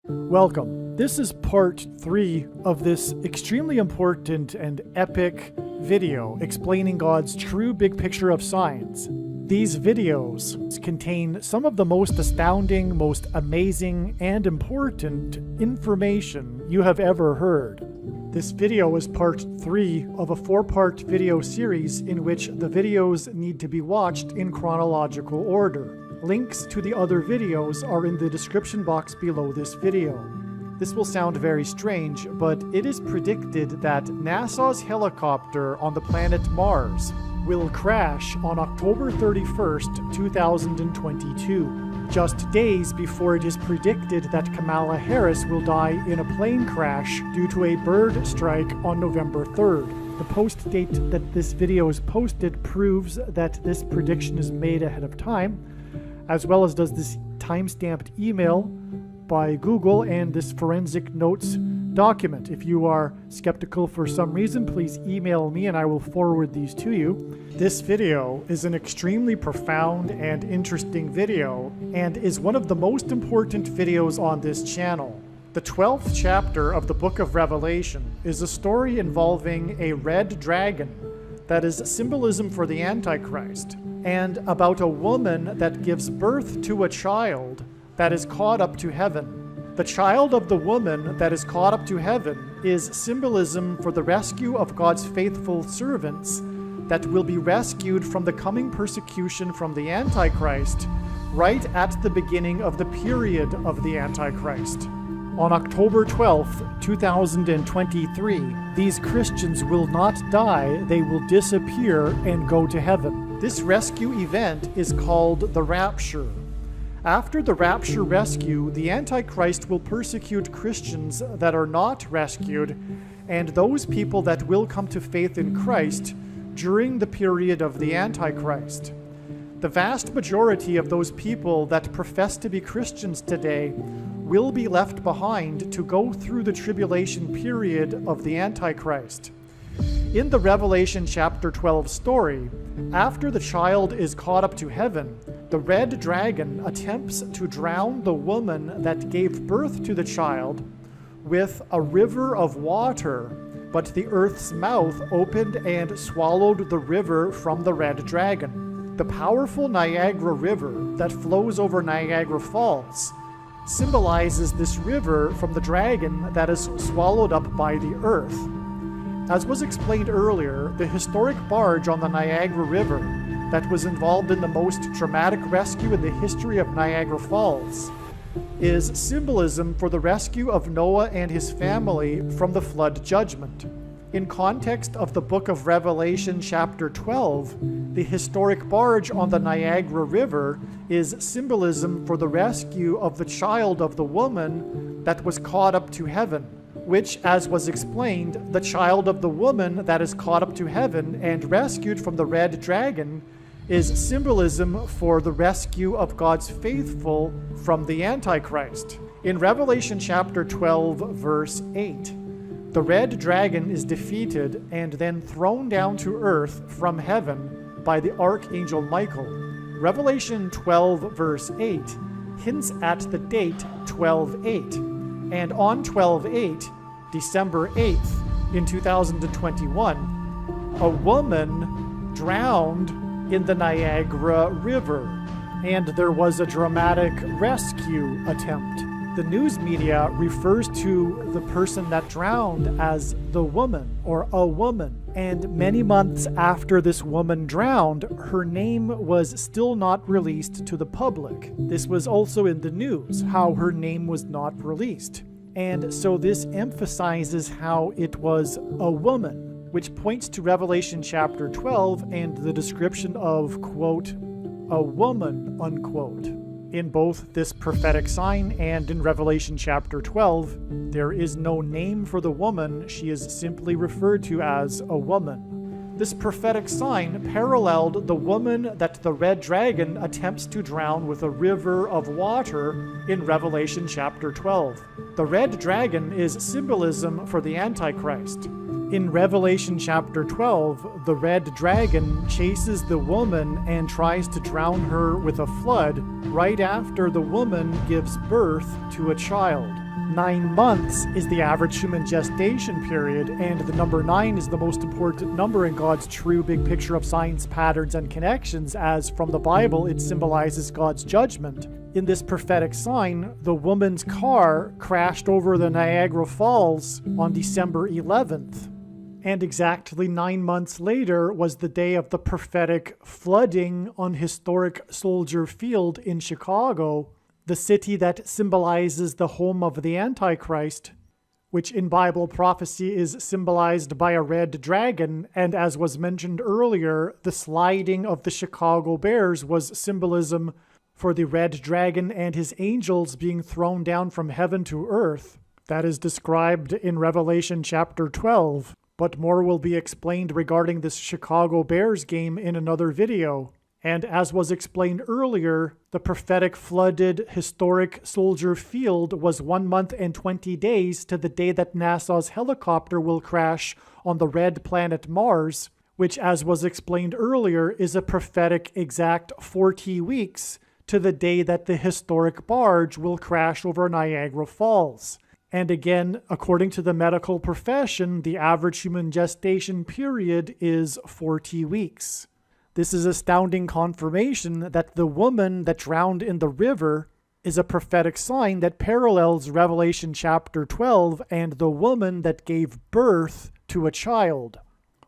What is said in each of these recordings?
Welcome. This is part 3 of this extremely important and epic video explaining God's true big picture of signs. These videos contain some of the most astounding, most amazing, and important information you have ever heard. This video is part 3 of a 4-part video series in which the videos need to be watched in chronological order. Links to the other videos are in the description box below this video. This will sound very strange, but it is predicted that NASA's helicopter on the planet Mars will crash on October 31st, 2022, just days before it is predicted that Kamala Harris will die in a plane crash due to a bird strike on November 3rd. The post date that this video is posted proves that this prediction is made ahead of time, as well as does this time-stamped email by Google and this forensic notes document. If you are skeptical for some reason, please email me and I will forward these to you. This video is an extremely profound and interesting video and is one of the most important videos on this channel. The 12th chapter of the book of Revelation is a story involving a red dragon that is symbolism for the Antichrist, and about a woman that gives birth to a child that is caught up to heaven. The child of the woman that is caught up to heaven is symbolism for the rescue of God's faithful servants that will be rescued from the coming persecution from the Antichrist right at the beginning of the period of the Antichrist. On October 12th, 2023, these Christians will not die, they will disappear and go to heaven. This rescue event is called the rapture. After the rapture rescue, the Antichrist will persecute Christians that are not rescued and those people that will come to faith in Christ during the period of the Antichrist. The vast majority of those people that profess to be Christians today will be left behind to go through the tribulation period of the Antichrist. In the Revelation chapter 12 story, after the child is caught up to heaven, the red dragon attempts to drown the woman that gave birth to the child with a river of water, but the earth's mouth opened and swallowed the river from the red dragon. The powerful Niagara River that flows over Niagara Falls symbolizes this river from the dragon that is swallowed up by the earth. As was explained earlier, the historic barge on the Niagara River that was involved in the most dramatic rescue in the history of Niagara Falls is symbolism for the rescue of Noah and his family from the flood judgment. In context of the book of Revelation chapter 12, the historic barge on the Niagara River is symbolism for the rescue of the child of the woman that was caught up to heaven, which, as was explained, the child of the woman that is caught up to heaven and rescued from the red dragon is symbolism for the rescue of God's faithful from the Antichrist. In Revelation chapter 12, verse 8, the red dragon is defeated and then thrown down to earth from heaven by the archangel Michael. Revelation 12, verse 8 hints at the date 12/8, and on 12/8, December 8th, in 2021, a woman drowned in the Niagara River, and there was a dramatic rescue attempt. The news media refers to the person that drowned as the woman or a woman, and many months after this woman drowned, her name was still not released to the public. This was also in the news, how her name was not released. And so this emphasizes how it was a woman, which points to Revelation chapter 12 and the description of, quote, a woman, unquote. In both this prophetic sign and in Revelation chapter 12, there is no name for the woman. She is simply referred to as a woman. This prophetic sign paralleled the woman that the red dragon attempts to drown with a river of water in Revelation chapter 12. The red dragon is symbolism for the Antichrist. In Revelation chapter 12, the red dragon chases the woman and tries to drown her with a flood right after the woman gives birth to a child. 9 months is the average human gestation period, and the number 9 is the most important number in God's true big picture of signs, patterns, and connections, as from the Bible it symbolizes God's judgment. In this prophetic sign, the woman's car crashed over the Niagara Falls on December 11th. And exactly 9 months later was the day of the prophetic flooding on historic Soldier Field in Chicago, the city that symbolizes the home of the Antichrist, which in Bible prophecy is symbolized by a red dragon, and as was mentioned earlier, the sliding of the Chicago Bears was symbolism for the red dragon and his angels being thrown down from heaven to earth. That is described in Revelation chapter 12, but more will be explained regarding this Chicago Bears game in another video. And as was explained earlier, the prophetic flooded historic Soldier Field was 1 month and 20 days to the day that NASA's helicopter will crash on the red planet Mars, which, as was explained earlier, is a prophetic exact 40 weeks to the day that the historic barge will crash over Niagara Falls. And again, according to the medical profession, the average human gestation period is 40 weeks. This is astounding confirmation that the woman that drowned in the river is a prophetic sign that parallels Revelation chapter 12 and the woman that gave birth to a child.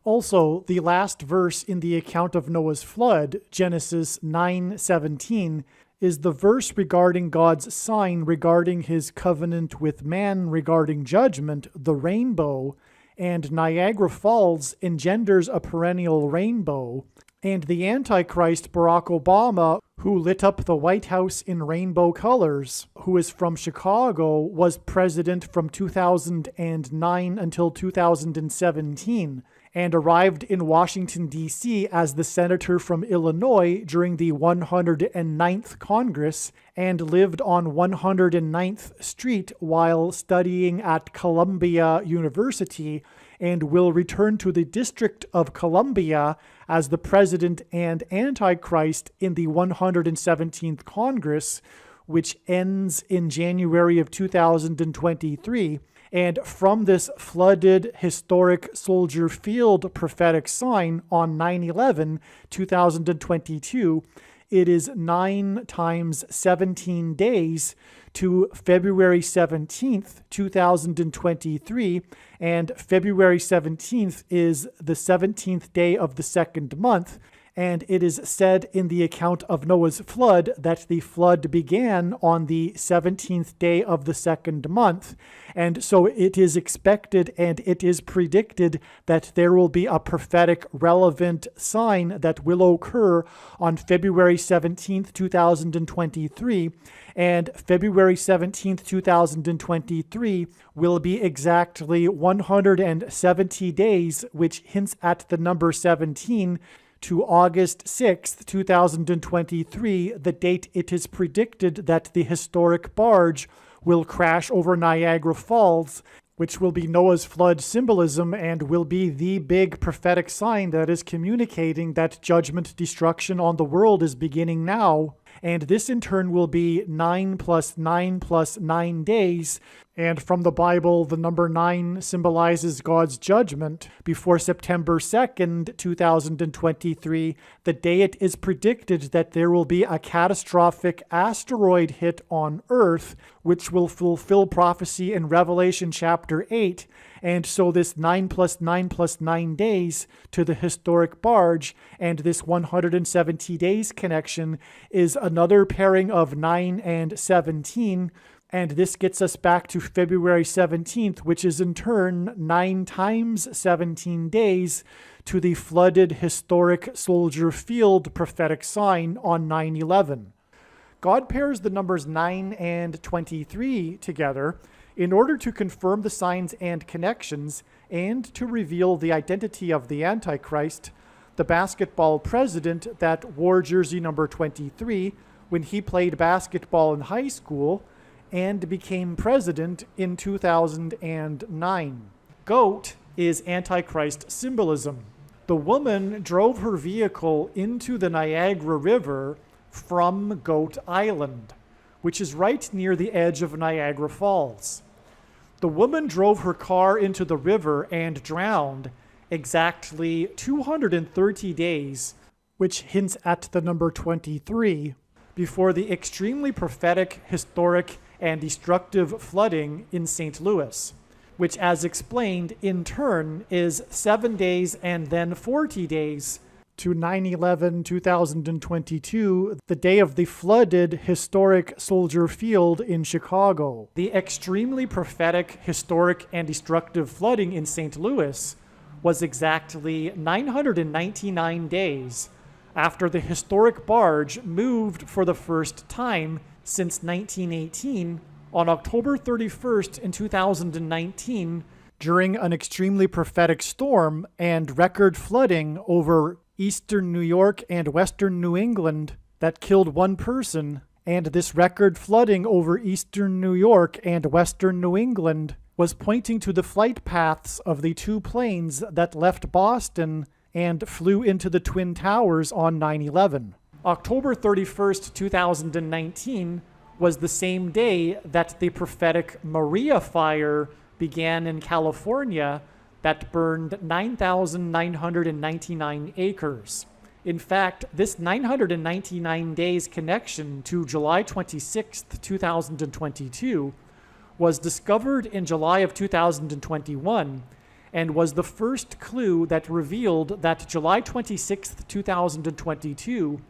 Also, the last verse in the account of Noah's flood, Genesis 9:17, is the verse regarding God's sign regarding his covenant with man regarding judgment, the rainbow, and Niagara Falls engenders a perennial rainbow, and the Antichrist, Barack Obama, who lit up the White House in rainbow colors, who is from Chicago, was president from 2009 until 2017, and arrived in Washington, D.C. as the senator from Illinois during the 109th Congress, and lived on 109th Street while studying at Columbia University, and will return to the District of Columbia as the president and Antichrist in the 117th Congress, which ends in January of 2023. And from this flooded historic Soldier Field prophetic sign on 9/11, 2022, it is 9 times 17 days to February 17th, 2023, and February 17th is the 17th day of the second month, and it is said in the account of Noah's flood that the flood began on the 17th day of the second month. And so it is expected and it is predicted that there will be a prophetic relevant sign that will occur on February 17th, 2023. And February 17th, 2023 will be exactly 170 days, which hints at the number 17, to August 6th, 2023, the date it is predicted that the historic barge will crash over Niagara Falls, which will be Noah's flood symbolism and will be the big prophetic sign that is communicating that judgment destruction on the world is beginning now. And this in turn will be 9 plus 9 plus 9 days. And from the Bible, the number 9 symbolizes God's judgment. Before September 2nd, 2023, the day it is predicted that there will be a catastrophic asteroid hit on Earth, which will fulfill prophecy in Revelation chapter 8. And so this 9 plus 9 plus 9 days to the historic barge and this 170 days connection is another pairing of 9 and 17. And this gets us back to February 17th, which is in turn 9 times 17 days to the flooded historic Soldier Field prophetic sign on 9/11. God pairs the numbers 9 and 23 together in order to confirm the signs and connections and to reveal the identity of the Antichrist, the basketball president that wore jersey number 23 when he played basketball in high school and became president in 2009. Goat is Antichrist symbolism. The woman drove her vehicle into the Niagara River from Goat Island, which is right near the edge of Niagara Falls. The woman drove her car into the river and drowned exactly 230 days, which hints at the number 23, before the extremely prophetic, historic, and destructive flooding in St. Louis, which, as explained, in turn is 7 days and then 40 days to 9/11/2022, the day of the flooded historic Soldier Field in Chicago. The extremely prophetic, historic, and destructive flooding in St. Louis was exactly 999 days after the historic barge moved for the first time since 1918 on October 31st in 2019 during an extremely prophetic storm and record flooding over eastern New York and western New England that killed one person, and this record flooding over eastern New York and western New England was pointing to the flight paths of the two planes that left Boston and flew into the Twin Towers on 9/11. October 31st, 2019 was the same day that the prophetic Maria fire began in California that burned 9,999 acres. In fact, this 999 days connection to July 26th, 2022 was discovered in July of 2021 and was the first clue that revealed that July 26th, 2022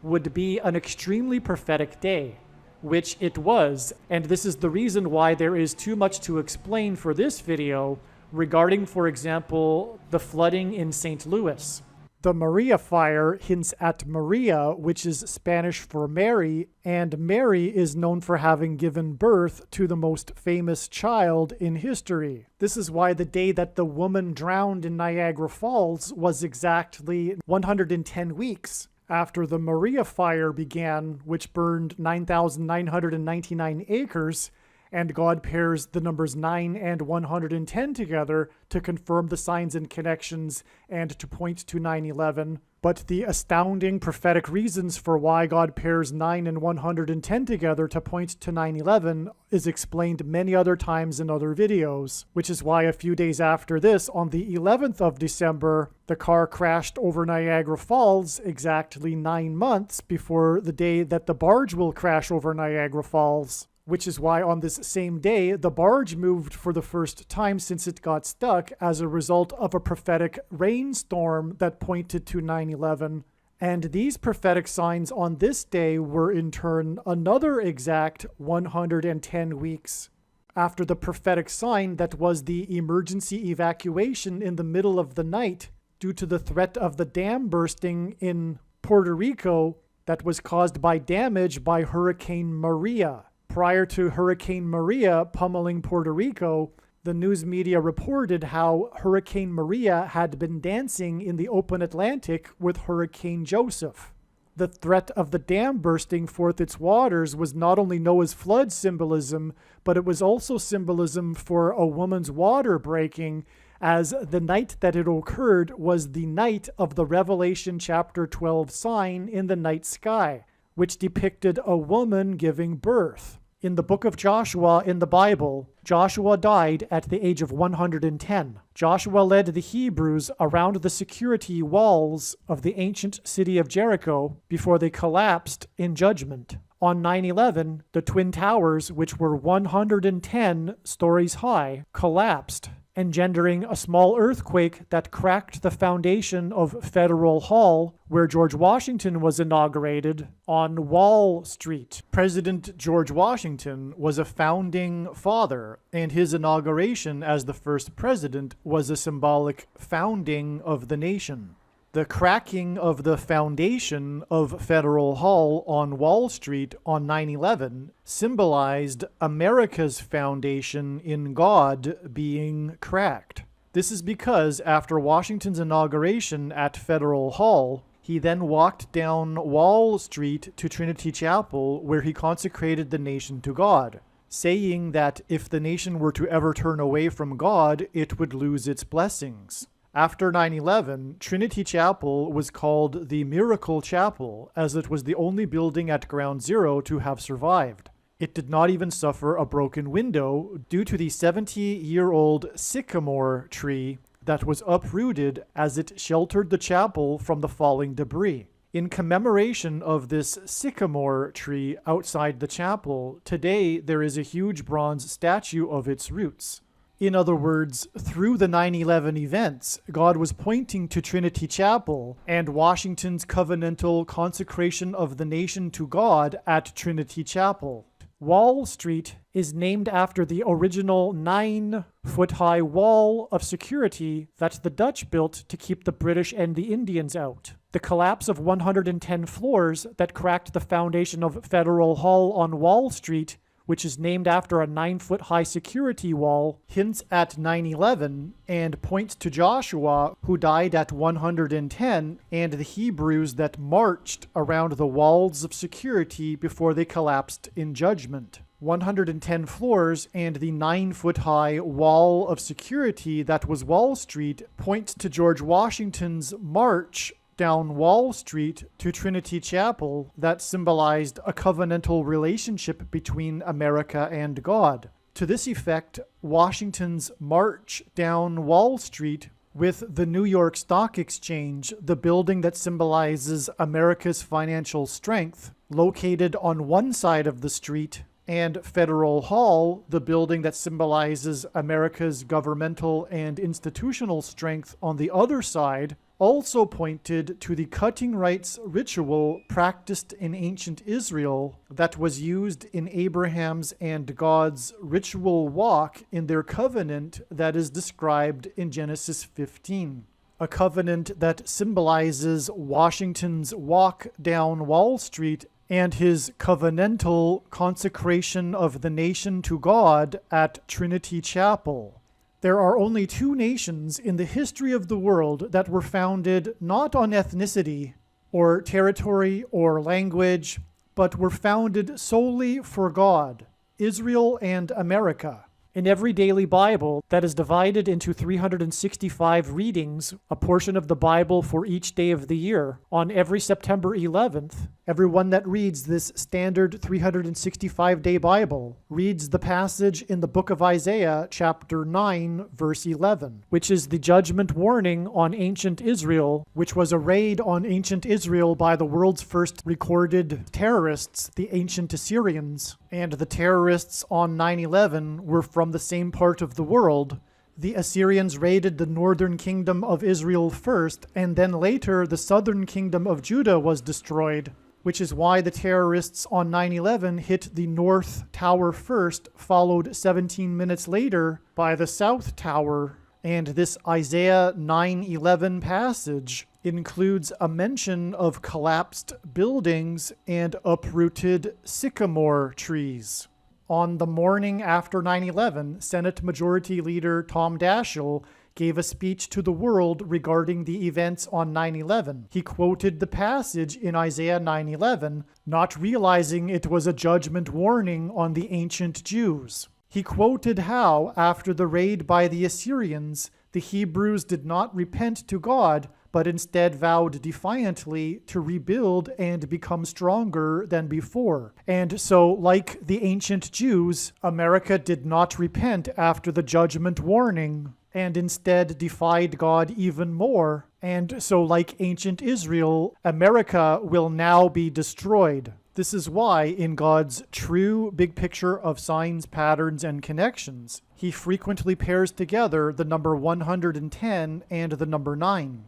would be an extremely prophetic day, which it was, and this is the reason why there is too much to explain for this video regarding, for example, the flooding in St. Louis. The Maria fire hints at Maria, which is Spanish for Mary, and Mary is known for having given birth to the most famous child in history. This is why the day that the woman drowned in Niagara Falls was exactly 110 weeks after the Maria fire began, which burned 9,999 acres, and God pairs the numbers 9 and 110 together to confirm the signs and connections and to point to 9/11. But the astounding prophetic reasons for why God pairs 9 and 110 together to point to 9/11 is explained many other times in other videos, which is why a few days after this, on the 11th of December, the car crashed over Niagara Falls exactly 9 months before the day that the barge will crash over Niagara Falls. Which is why on this same day, the barge moved for the first time since it got stuck as a result of a prophetic rainstorm that pointed to 9/11. And these prophetic signs on this day were in turn another exact 110 weeks after the prophetic sign that was the emergency evacuation in the middle of the night due to the threat of the dam bursting in Puerto Rico that was caused by damage by Hurricane Maria. Prior to Hurricane Maria pummeling Puerto Rico, the news media reported how Hurricane Maria had been dancing in the open Atlantic with Hurricane Joseph. The threat of the dam bursting forth its waters was not only Noah's flood symbolism, but it was also symbolism for a woman's water breaking, as the night that it occurred was the night of the Revelation chapter 12 sign in the night sky, which depicted a woman giving birth. In the book of Joshua in the Bible, Joshua died at the age of 110. Joshua led the Hebrews around the security walls of the ancient city of Jericho before they collapsed in judgment. On 9/11, the Twin Towers, which were 110 stories high, collapsed, engendering a small earthquake that cracked the foundation of Federal Hall, where George Washington was inaugurated, on Wall Street. President George Washington was a founding father, and his inauguration as the first president was a symbolic founding of the nation. The cracking of the foundation of Federal Hall on Wall Street on 9/11 symbolized America's foundation in God being cracked. This is because after Washington's inauguration at Federal Hall, he then walked down Wall Street to Trinity Chapel, where he consecrated the nation to God, saying that if the nation were to ever turn away from God, it would lose its blessings. After 9/11, Trinity Chapel was called the Miracle Chapel, as it was the only building at Ground Zero to have survived. It did not even suffer a broken window due to the 70-year-old sycamore tree that was uprooted as it sheltered the chapel from the falling debris. In commemoration of this sycamore tree outside the chapel, today there is a huge bronze statue of its roots. In other words, through the 9/11 events, God was pointing to Trinity Chapel and Washington's covenantal consecration of the nation to God at Trinity Chapel. Wall Street is named after the original 9-foot-high wall of security that the Dutch built to keep the British and the Indians out. The collapse of 110 floors that cracked the foundation of Federal Hall on Wall Street, which is named after a 9-foot-high security wall, hints at 9/11 and points to Joshua, who died at 110, and the Hebrews that marched around the walls of security before they collapsed in judgment. 110 floors and the 9-foot-high wall of security that was Wall Street points to George Washington's march down Wall Street to Trinity Chapel that symbolized a covenantal relationship between America and God. To this effect, Washington's march down Wall Street with the New York Stock Exchange, the building that symbolizes America's financial strength, located on one side of the street, and Federal Hall, the building that symbolizes America's governmental and institutional strength on the other side, also pointed to the cutting rights ritual practiced in ancient Israel that was used in Abraham's and God's ritual walk in their covenant that is described in Genesis 15. A covenant that symbolizes Washington's walk down Wall Street and his covenantal consecration of the nation to God at Trinity Chapel. There are only two nations in the history of the world that were founded not on ethnicity or territory or language, but were founded solely for God, Israel and America. In every daily Bible that is divided into 365 readings, a portion of the Bible for each day of the year, on every September 11th, everyone that reads this standard 365-day Bible reads the passage in the book of Isaiah, chapter 9, verse 11, which is the judgment warning on ancient Israel, which was a raid on ancient Israel by the world's first recorded terrorists, the ancient Assyrians. And the terrorists on 9/11 were from the same part of the world. The Assyrians raided the northern kingdom of Israel first, and then later the southern kingdom of Judah was destroyed, which is why the terrorists on 9/11 hit the North Tower first, followed 17 minutes later by the South Tower. And this Isaiah 9:11 passage includes a mention of collapsed buildings and uprooted sycamore trees. On the morning after 9/11, Senate Majority Leader Tom Daschle gave a speech to the world regarding the events on 9/11. He quoted the passage in Isaiah 9:11, not realizing it was a judgment warning on the ancient Jews. He quoted how, after the raid by the Assyrians, the Hebrews did not repent to God, but instead vowed defiantly to rebuild and become stronger than before. And so, like the ancient Jews, America did not repent after the judgment warning, and instead defied God even more. And so, like ancient Israel, America will now be destroyed. This is why, in God's true big picture of signs, patterns, and connections, he frequently pairs together the number 110 and the number 9.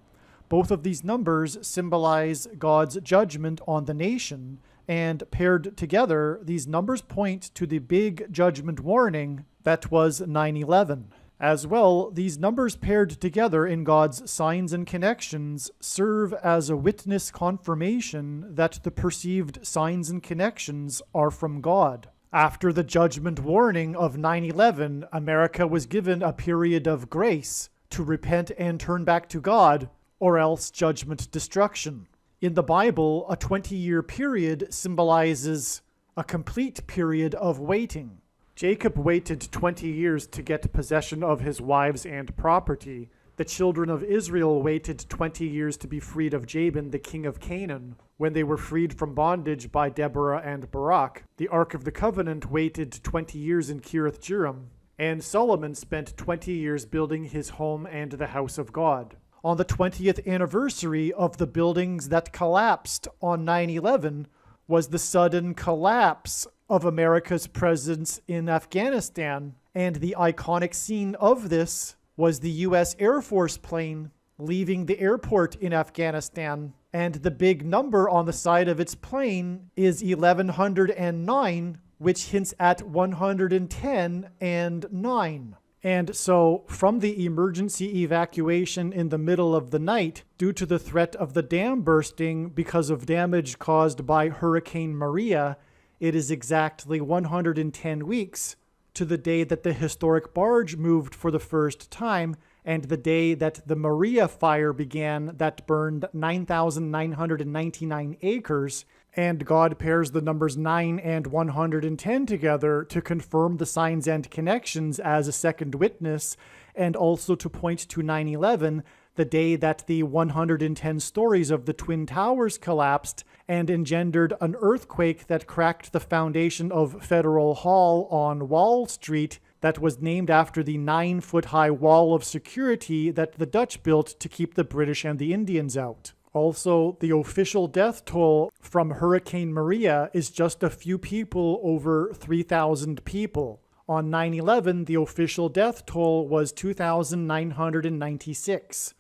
Both of these numbers symbolize God's judgment on the nation, and paired together, these numbers point to the big judgment warning that was 9/11. As well, these numbers paired together in God's signs and connections serve as a witness confirmation that the perceived signs and connections are from God. After the judgment warning of 9/11, America was given a period of grace to repent and turn back to God, or else judgment destruction. In the Bible, a 20-year period symbolizes a complete period of waiting. Jacob waited 20 years to get possession of his wives and property, The children of Israel waited 20 years to be freed of Jabin, the king of Canaan, when they were freed from bondage by Deborah and Barak. The Ark of the Covenant waited 20 years in Kiriath-Jearim, and Solomon spent 20 years building his home and the house of God. On the 20th anniversary of the buildings that collapsed on 9/11 was the sudden collapse of America's presence in Afghanistan, and the iconic scene of this was the U.S. Air Force plane leaving the airport in Afghanistan, and the big number on the side of its plane is 1109, which hints at 110 and 9. And so, from the emergency evacuation in the middle of the night, due to the threat of the dam bursting because of damage caused by Hurricane Maria, it is exactly 110 weeks to the day that the historic barge moved for the first time, and the day that the Maria fire began that burned 9,999 acres, and God pairs the numbers 9 and 110 together to confirm the signs and connections as a second witness, and also to point to 9/11, the day that the 110 stories of the Twin Towers collapsed and engendered an earthquake that cracked the foundation of Federal Hall on Wall Street that was named after the 9-foot-high wall of security that the Dutch built to keep the British and the Indians out. Also, the official death toll from Hurricane Maria is just a few people over 3,000 people. On 9/11, the official death toll was 2,996.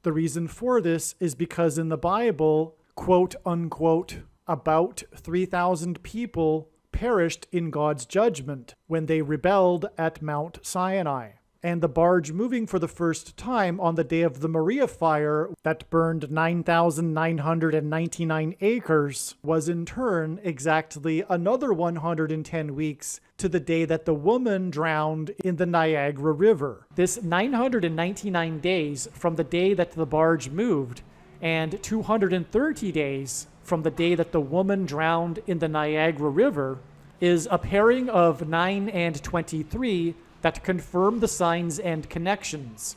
The reason for this is because in the Bible, quote unquote, about 3,000 people perished in God's judgment when they rebelled at Mount Sinai. And the barge moving for the first time on the day of the Maria fire that burned 9,999 acres was in turn exactly another 110 weeks to the day that the woman drowned in the Niagara River. This 999 days from the day that the barge moved and 230 days from the day that the woman drowned in the Niagara River is a pairing of 9 and 23 that confirm the signs and connections.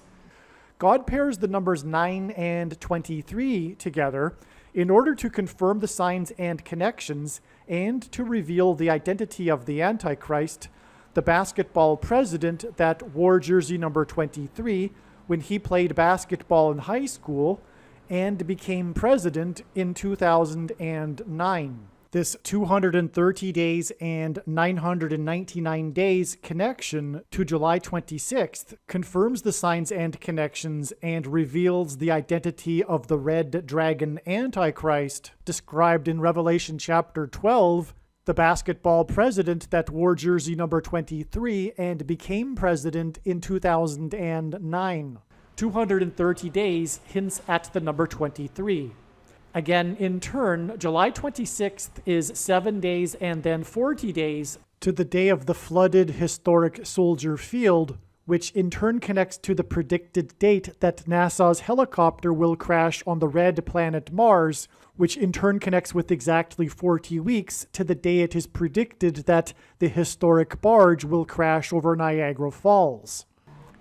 God pairs the numbers 9 and 23 together in order to confirm the signs and connections and to reveal the identity of the Antichrist, the basketball president that wore jersey number 23 when he played basketball in high school and became president in 2009. This 230 days and 999 days connection to July 26th confirms the signs and connections and reveals the identity of the red dragon Antichrist described in Revelation chapter 12, the basketball president that wore jersey number 23 and became president in 2009. 230 days hints at the number 23. Again, in turn, July 26th is 7 days and then 40 days to the day of the flooded historic Soldier Field, which in turn connects to the predicted date that NASA's helicopter will crash on the red planet Mars, which in turn connects with exactly 40 weeks to the day it is predicted that the historic barge will crash over Niagara Falls.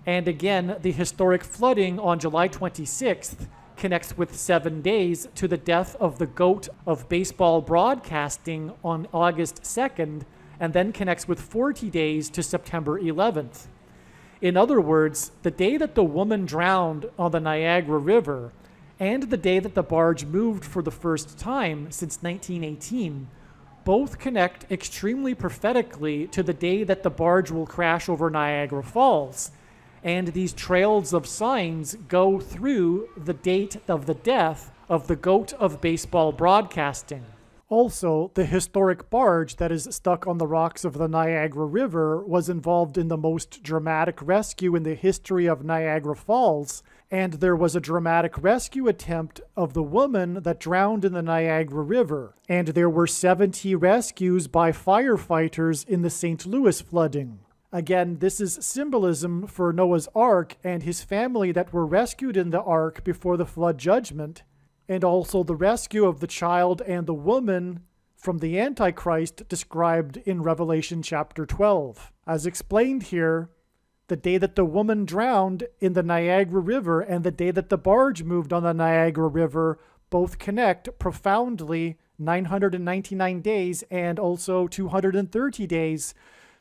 And again, the historic flooding on July 26th connects with 7 days to the death of the GOAT of baseball broadcasting on August 2nd, and then connects with 40 days to September 11th. In other words, the day that the woman drowned on the Niagara River and the day that the barge moved for the first time since 1918 both connect extremely prophetically to the day that the barge will crash over Niagara Falls. And these trails of signs go through the date of the death of the GOAT of baseball broadcasting. Also, the historic barge that is stuck on the rocks of the Niagara River was involved in the most dramatic rescue in the history of Niagara Falls, and there was a dramatic rescue attempt of the woman that drowned in the Niagara River, and there were 70 rescues by firefighters in the St. Louis flooding. Again, this is symbolism for Noah's Ark and his family that were rescued in the ark before the flood judgment, and also the rescue of the child and the woman from the Antichrist described in Revelation chapter 12. As explained here, the day that the woman drowned in the Niagara River and the day that the barge moved on the Niagara River both connect profoundly 999 days and also 230 days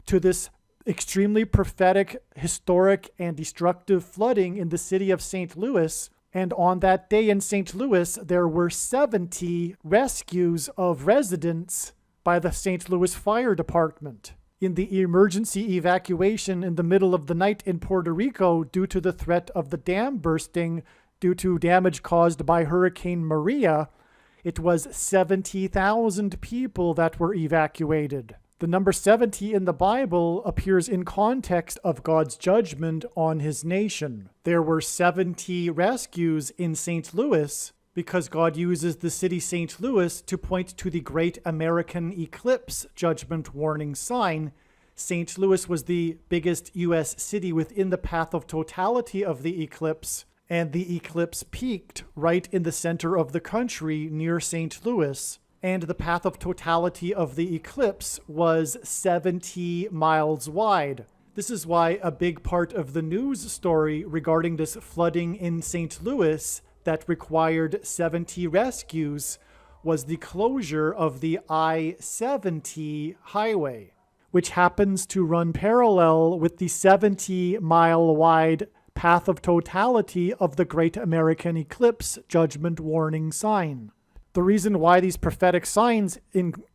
to this extremely prophetic, historic, and destructive flooding in the city of St. Louis. And on that day in St. Louis, there were 70 rescues of residents by the St. Louis Fire Department in the emergency evacuation in the middle of the night in Puerto Rico due to the threat of the dam bursting due to damage caused by Hurricane Maria. It was 70,000 people that were evacuated. The number 70 in the Bible appears in context of God's judgment on his nation. There were 70 rescues in St. Louis because God uses the city St. Louis to point to the great American eclipse judgment warning sign. St. Louis was the biggest U.S. city within the path of totality of the eclipse, and the eclipse peaked right in the center of the country near St. Louis. And the path of totality of the eclipse was 70 miles wide. This is why a big part of the news story regarding this flooding in St. Louis that required 70 rescues was the closure of the I-70 highway, which happens to run parallel with the 70-mile-wide path of totality of the Great American Eclipse judgment warning sign. The reason why these prophetic signs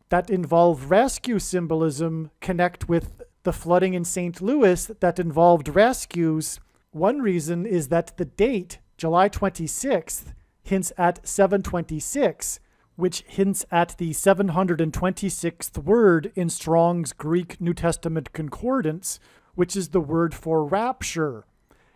that involve rescue symbolism connect with the flooding in St. Louis that involved rescues, one reason is that the date, July 26th, hints at 726, which hints at the 726th word in Strong's Greek New Testament Concordance, which is the word for rapture.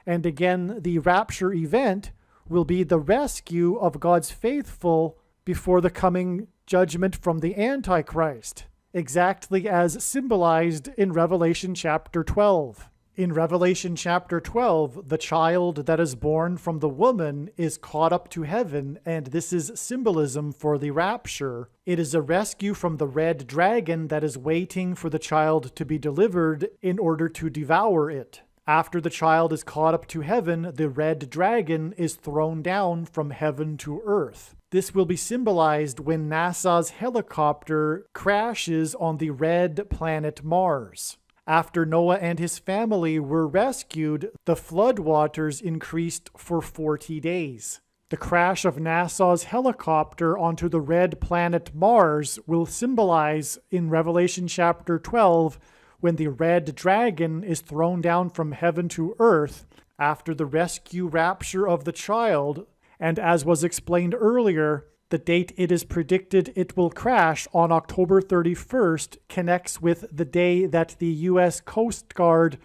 And again, the rapture event will be the rescue of God's faithful before the coming judgment from the Antichrist, exactly as symbolized in Revelation chapter 12. In Revelation chapter 12, the child that is born from the woman is caught up to heaven, and this is symbolism for the rapture. It is a rescue from the red dragon that is waiting for the child to be delivered in order to devour it. After the child is caught up to heaven, the red dragon is thrown down from heaven to earth. This will be symbolized when NASA's helicopter crashes on the red planet Mars. After Noah and his family were rescued, the floodwaters increased for 40 days. The crash of NASA's helicopter onto the red planet Mars will symbolize in Revelation chapter 12 when the red dragon is thrown down from heaven to earth after the rescue rapture of the child. And as was explained earlier, the date it is predicted it will crash on October 31st connects with the day that the U.S. Coast Guard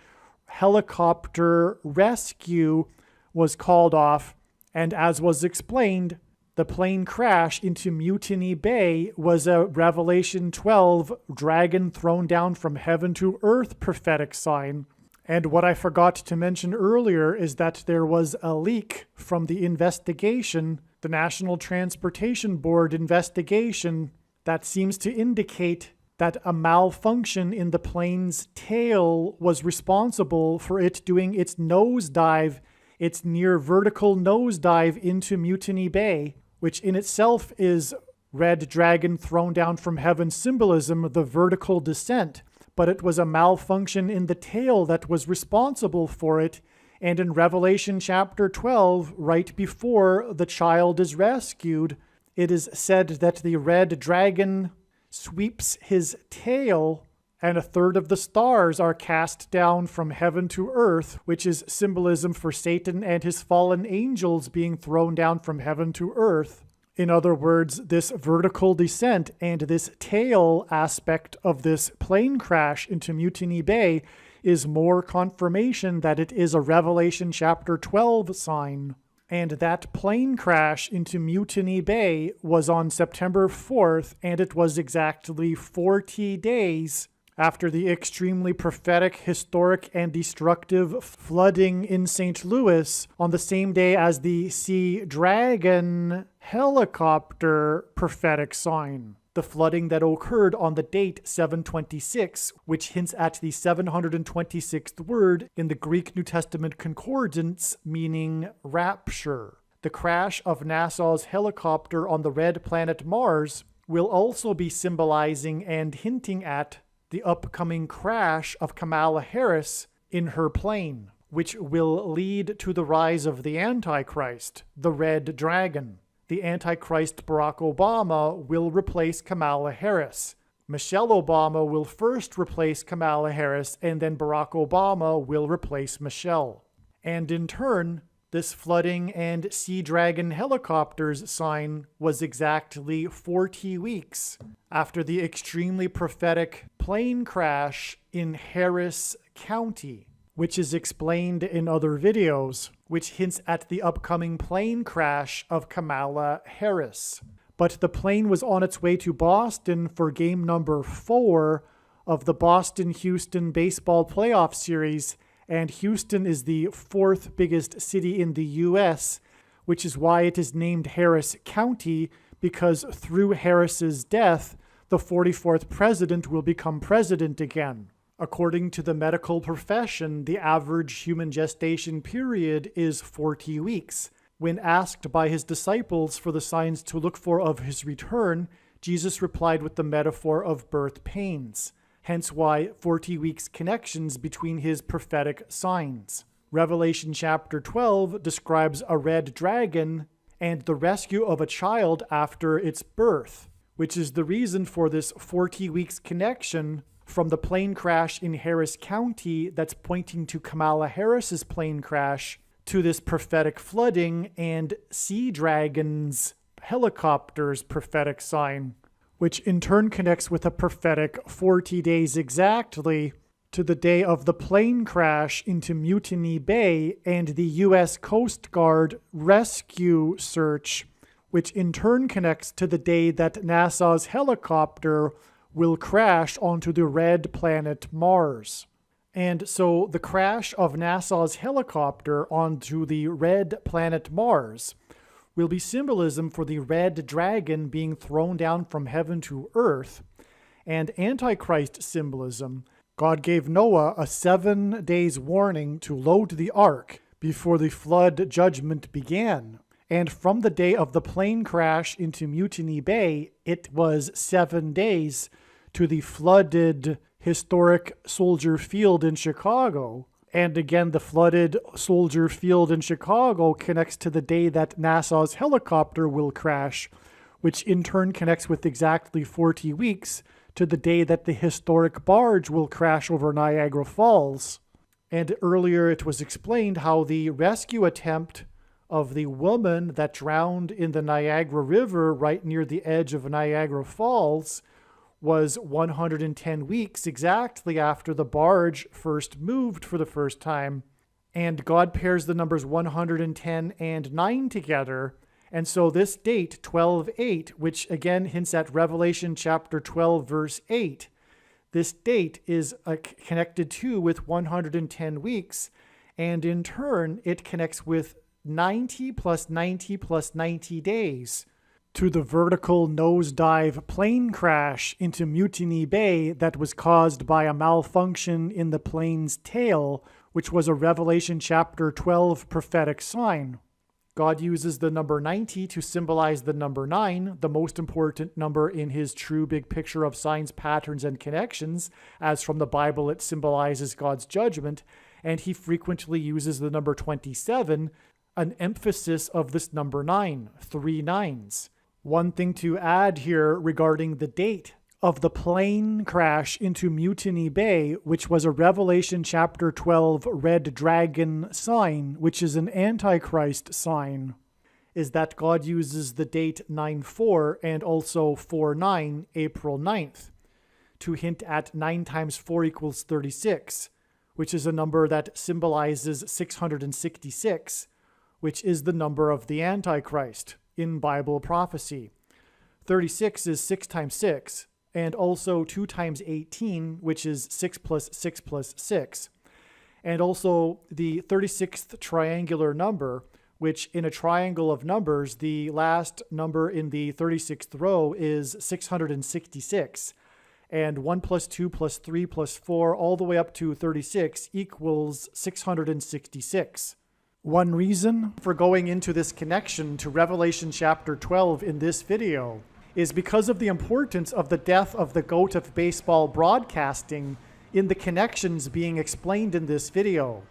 helicopter rescue was called off. And as was explained, the plane crash into Mutiny Bay was a Revelation 12 dragon thrown down from heaven to earth prophetic sign. And what I forgot to mention earlier is that there was a leak from the investigation, the National Transportation Board investigation, that seems to indicate that a malfunction in the plane's tail was responsible for it doing its nosedive, its near vertical nosedive into Mutiny Bay, which in itself is red dragon thrown down from heaven symbolism, the vertical descent. But it was a malfunction in the tail that was responsible for it. And in Revelation chapter 12, right before the child is rescued, it is said that the red dragon sweeps his tail, and a third of the stars are cast down from heaven to earth, which is symbolism for Satan and his fallen angels being thrown down from heaven to earth. In other words, this vertical descent and this tail aspect of this plane crash into Mutiny Bay is more confirmation that it is a Revelation chapter 12 sign. And that plane crash into Mutiny Bay was on September 4th, and it was exactly 40 days after the extremely prophetic, historic, and destructive flooding in St. Louis on the same day as the Sea Dragon helicopter prophetic sign. the flooding that occurred on the date 726, which hints at the 726th word in the Greek New Testament concordance, meaning rapture. The crash of NASA's helicopter on the red planet Mars will also be symbolizing and hinting at the upcoming crash of Kamala Harris in her plane, which will lead to the rise of the Antichrist, the Red Dragon. The Antichrist Barack Obama will replace Kamala Harris. Michelle Obama will first replace Kamala Harris, and then Barack Obama will replace Michelle. And in turn, this flooding and sea dragon helicopters sign was exactly 40 weeks after the extremely prophetic plane crash in Harris County, which is explained in other videos, which hints at the upcoming plane crash of Kamala Harris. But the plane was on its way to Boston for game number 4 of the Boston-Houston baseball playoff series, and Houston is the 4th biggest city in the U.S., which is why it is named Harris County, because through Harris's death, the 44th president will become president again. According to the medical profession, the average human gestation period is 40 weeks. When asked by his disciples for the signs to look for of his return, Jesus replied with the metaphor of birth pains. Hence why 40 weeks connections between his prophetic signs. Revelation chapter 12 describes a red dragon and the rescue of a child after its birth, which is the reason for this 40 weeks connection from the plane crash in Harris County that's pointing to Kamala Harris's plane crash to this prophetic flooding and sea dragons helicopters prophetic sign, which in turn connects with a prophetic 40 days exactly to the day of the plane crash into Mutiny Bay and the U.S. Coast Guard rescue search, which in turn connects to the day that NASA's helicopter will crash onto the red planet Mars. And so the crash of NASA's helicopter onto the red planet Mars will be symbolism for the red dragon being thrown down from heaven to earth, and Antichrist symbolism. God gave Noah a 7 days warning to load the ark before the flood judgment began. And from the day of the plane crash into Mutiny Bay, it was 7 days to the flooded historic Soldier Field in Chicago. And again, the flooded Soldier Field in Chicago connects to the day that NASA's helicopter will crash, which in turn connects with exactly 40 weeks to the day that the historic barge will crash over Niagara Falls. And earlier it was explained how the rescue attempt of the woman that drowned in the Niagara River right near the edge of Niagara Falls was 110 weeks exactly after the barge first moved for the first time. And God pairs the numbers 110 and 9 together. And so this date, 12/8, which again hints at Revelation chapter 12, verse 8, this date is connected to with 110 weeks. And in turn, it connects with 90 plus 90 plus 90 days to the vertical nosedive plane crash into Mutiny Bay that was caused by a malfunction in the plane's tail, which was a Revelation chapter 12 prophetic sign. God uses the number 90 to symbolize the number 9, the most important number in his true big picture of signs, patterns, and connections, as from the Bible it symbolizes God's judgment, and he frequently uses the number 27, an emphasis of this number 9, 3 nines. One thing to add here regarding the date of the plane crash into Mutiny Bay, which was a Revelation chapter 12 red dragon sign, which is an Antichrist sign, is that God uses the date 9/4 and also 4/9, April 9th, to hint at 9 times 4 equals 36, which is a number that symbolizes 666, which is the number of the Antichrist in Bible prophecy. 36 is 6 times 6, and also 2 times 18, which is 6 plus 6 plus 6. And also the 36th triangular number, which in a triangle of numbers, the last number in the 36th row is 666. And 1 plus 2 plus 3 plus 4 all the way up to 36 equals 666. One reason for going into this connection to Revelation chapter 12 in this video is because of the importance of the death of the GOAT of baseball broadcasting in the connections being explained in this video.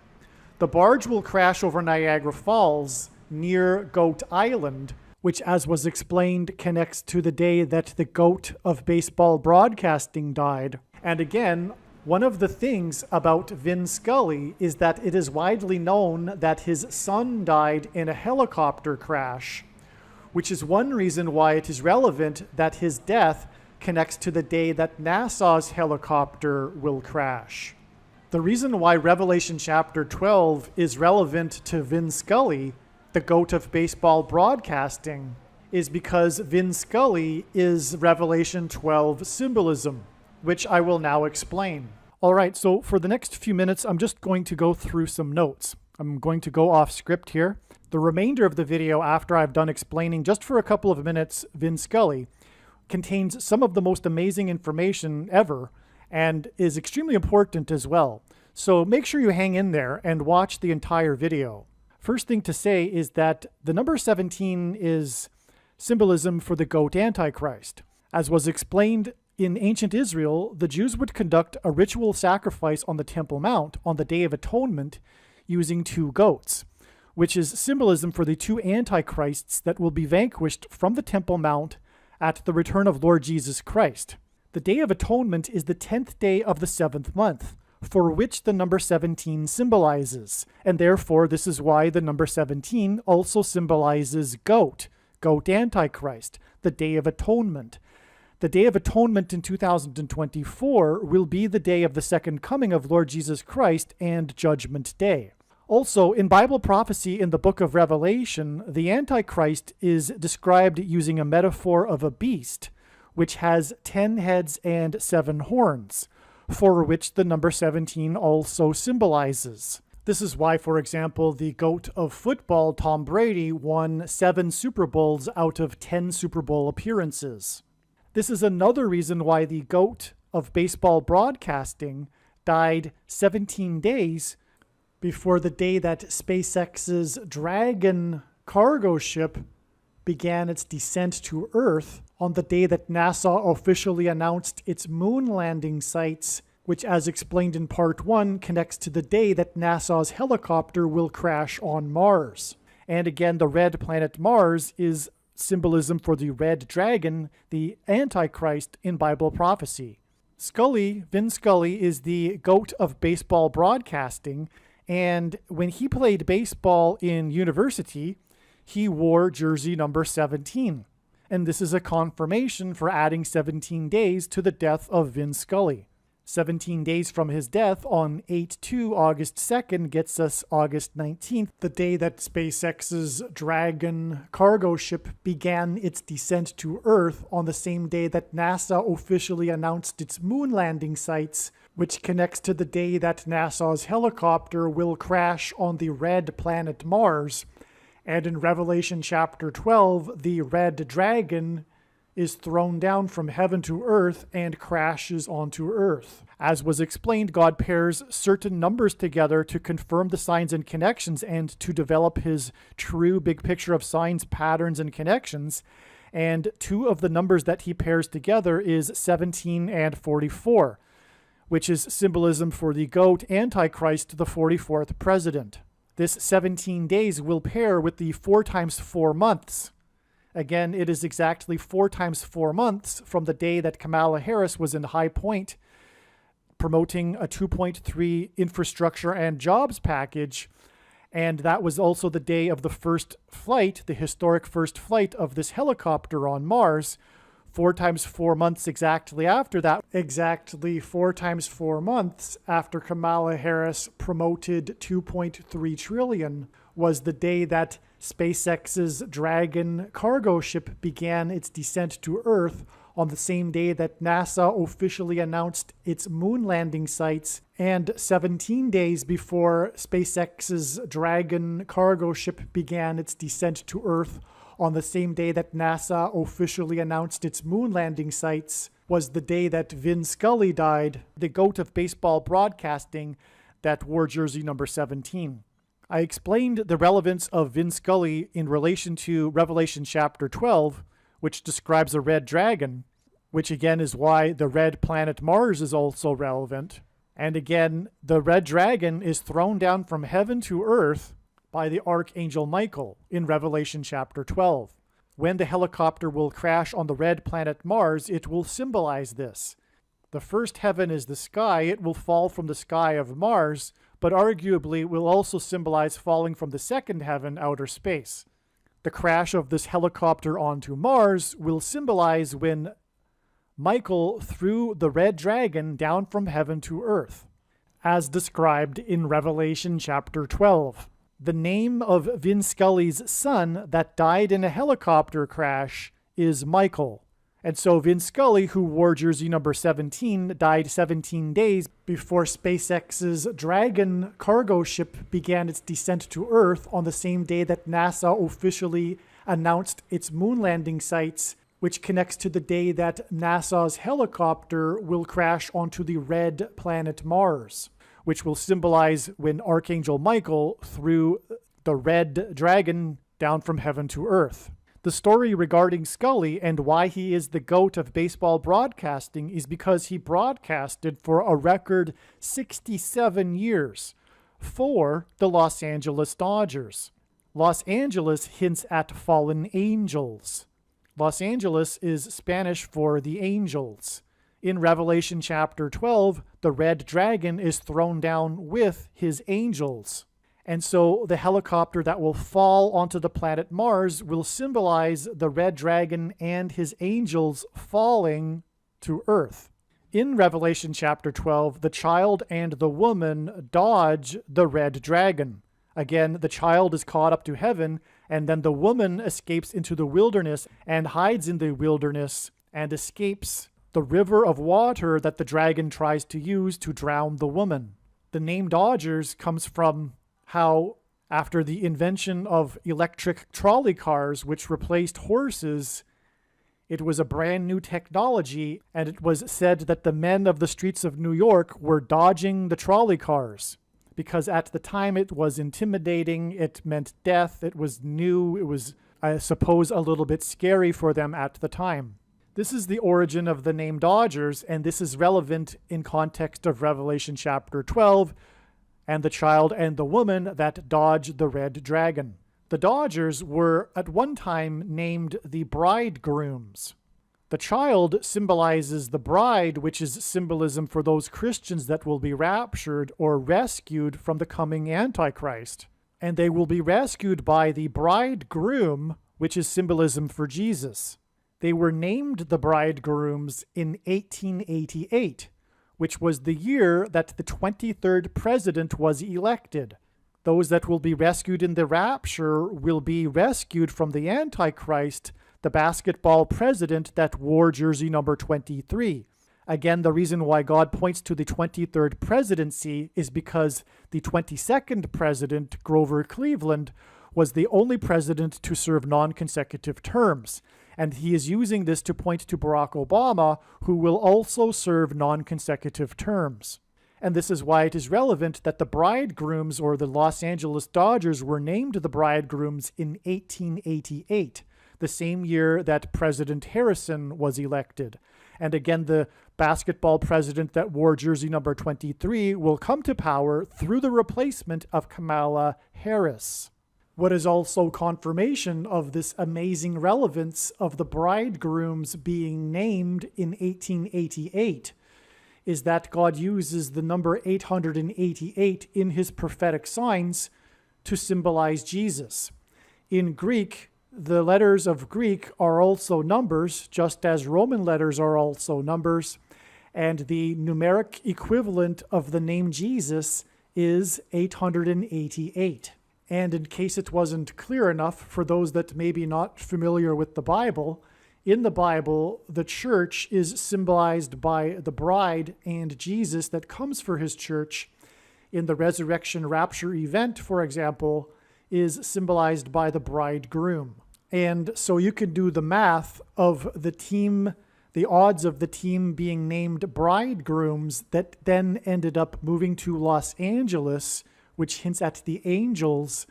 The barge will crash over Niagara Falls near Goat Island, which, as was explained, connects to the day that the GOAT of baseball broadcasting died. And again, one of the things about Vin Scully is that it is widely known that his son died in a helicopter crash, which is one reason why it is relevant that his death connects to the day that NASA's helicopter will crash. The reason why Revelation chapter 12 is relevant to Vin Scully, the GOAT of baseball broadcasting, is because Vin Scully is Revelation 12 symbolism, which I will now explain. All right, so for the next few minutes, I'm just going to go through some notes. I'm going to go off script here. The remainder of the video, after I've done explaining just for a couple of minutes Vin Scully, contains some of the most amazing information ever and is extremely important as well. So make sure you hang in there and watch the entire video. First thing to say is that the number 17 is symbolism for the GOAT Antichrist. As was explained in ancient Israel, the Jews would conduct a ritual sacrifice on the Temple Mount on the Day of Atonement using 2 goats, which is symbolism for the 2 antichrists that will be vanquished from the Temple Mount at the return of Lord Jesus Christ. The Day of Atonement is the 10th day of the 7th month, for which the number 17 symbolizes, and therefore this is why the number 17 also symbolizes goat Antichrist, the Day of Atonement. The Day of Atonement in 2024 will be the day of the second coming of Lord Jesus Christ and Judgment Day. Also, in Bible prophecy in the book of Revelation, the Antichrist is described using a metaphor of a beast, which has 10 heads and 7 horns, for which the number 17 also symbolizes. This is why, for example, the GOAT of football, Tom Brady, won 7 Super Bowls out of 10 Super Bowl appearances. This is another reason why the GOAT of baseball broadcasting died 17 days before the day that SpaceX's Dragon cargo ship began its descent to Earth, on the day that NASA officially announced its moon landing sites, which, as explained in part 1, connects to the day that NASA's helicopter will crash on Mars. And again, the red planet Mars is symbolism for the red dragon, the Antichrist in Bible prophecy. Vin Scully, is the GOAT of baseball broadcasting, and when he played baseball in university, he wore jersey number 17. And this is a confirmation for adding 17 days to the death of Vin Scully. 17 days from his death on 8/2, August 2nd, gets us August 19th, the day that SpaceX's Dragon cargo ship began its descent to Earth, on the same day that NASA officially announced its moon landing sites, which connects to the day that NASA's helicopter will crash on the red planet Mars. And in Revelation chapter 12, the red dragon is thrown down from heaven to earth and crashes onto earth. As was explained, God pairs certain numbers together to confirm the signs and connections and to develop his true big picture of signs, patterns, and connections. And 2 of the numbers that he pairs together is 17 and 44, which is symbolism for the GOAT Antichrist, the 44th president. This 17 days will pair with the 4 times 4 months. Again, it is exactly 4 times 4 months from the day that Kamala Harris was in High Point promoting a 2.3 infrastructure and jobs package. And that was also the day of the first flight, the historic first flight of this helicopter on Mars. 4 times 4 months exactly after that, exactly 4 times 4 months after Kamala Harris promoted 2.3 trillion, was the day that SpaceX's Dragon cargo ship began its descent to Earth on the same day that NASA officially announced its moon landing sites, and 17 days before SpaceX's Dragon cargo ship began its descent to Earth on the same day that NASA officially announced its moon landing sites, was the day that Vin Scully died, the GOAT of baseball broadcasting that wore jersey number 17. I explained the relevance of Vin Scully in relation to Revelation chapter 12, which describes a red dragon, which again is why the red planet Mars is also relevant. And again, the red dragon is thrown down from heaven to earth by the Archangel Michael in Revelation chapter 12. When the helicopter will crash on the red planet Mars, it will symbolize this. The first heaven is the sky. It will fall from the sky of Mars, but arguably will also symbolize falling from the second heaven, outer space. The crash of this helicopter onto Mars will symbolize when Michael threw the red dragon down from heaven to earth, as described in Revelation chapter 12. The name of Vin Scully's son that died in a helicopter crash is Michael. And so Vin Scully, who wore jersey number 17, died 17 days before SpaceX's Dragon cargo ship began its descent to Earth on the same day that NASA officially announced its moon landing sites, which connects to the day that NASA's helicopter will crash onto the red planet Mars, which will symbolize when Archangel Michael threw the red dragon down from heaven to Earth. The story regarding Scully and why he is the GOAT of baseball broadcasting is because he broadcasted for a record 67 years for the Los Angeles Dodgers. Los Angeles hints at fallen angels. Los Angeles is Spanish for the angels. In Revelation chapter 12, the red dragon is thrown down with his angels. And so the helicopter that will fall onto the planet Mars will symbolize the red dragon and his angels falling to Earth. In Revelation chapter 12, the child and the woman dodge the red dragon. Again, the child is caught up to heaven, and then the woman escapes into the wilderness and hides in the wilderness and escapes the river of water that the dragon tries to use to drown the woman. The name Dodgers comes from how after the invention of electric trolley cars, which replaced horses, it was a brand new technology, and it was said that the men of the streets of New York were dodging the trolley cars because at the time it was intimidating, it meant death, it was new, it was, I suppose, a little bit scary for them at the time. This is the origin of the name Dodgers, and this is relevant in context of Revelation chapter 12, and the child and the woman that dodged the red dragon. The Dodgers were at one time named the bridegrooms. The child symbolizes the bride, which is symbolism for those Christians that will be raptured or rescued from the coming Antichrist. And they will be rescued by the bridegroom, which is symbolism for Jesus. They were named the bridegrooms in 1888. Which was the year that the 23rd president was elected. Those that will be rescued in the rapture will be rescued from the Antichrist, the basketball president that wore jersey number 23. Again, the reason why God points to the 23rd presidency is because the 22nd president, Grover Cleveland, was the only president to serve non-consecutive terms. And he is using this to point to Barack Obama, who will also serve non-consecutive terms. And this is why it is relevant that the bridegrooms, or the Los Angeles Dodgers, were named the bridegrooms in 1888, the same year that President Harrison was elected. And again, the basketball president that wore jersey number 23 will come to power through the replacement of Kamala Harris. What is also confirmation of this amazing relevance of the bridegrooms being named in 1888 is that God uses the number 888 in his prophetic signs to symbolize Jesus. In Greek, the letters of Greek are also numbers, just as Roman letters are also numbers, and the numeric equivalent of the name Jesus is 888. And in case it wasn't clear enough for those that may be not familiar with the Bible, In the Bible, the church is symbolized by the bride and Jesus that comes for his church. In the resurrection rapture event, for example, is symbolized by the bridegroom. And so you can do the math of the odds of the team being named bridegrooms that then ended up moving to Los Angeles, which hints at the angels,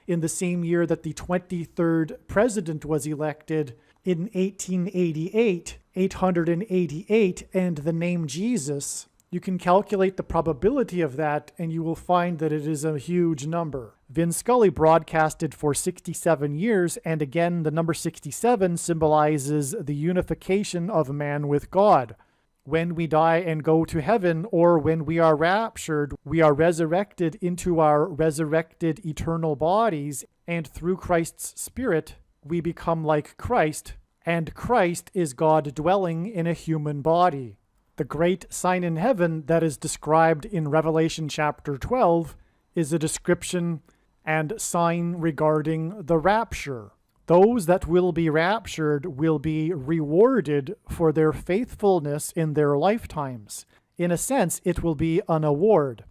in the same year that the 23rd president was elected in 1888, 888, and the name Jesus. You can calculate the probability of that, and you will find that it is a huge number. Vin Scully broadcasted for 67 years, and again, the number 67 symbolizes the unification of man with God. When we die and go to heaven, or when we are raptured, we are resurrected into our resurrected eternal bodies, and through Christ's Spirit, we become like Christ, and Christ is God dwelling in a human body. The great sign in heaven that is described in Revelation chapter 12 is a description and sign regarding the rapture. Those that will be raptured will be rewarded for their faithfulness in their lifetimes. In a sense, it will be an award.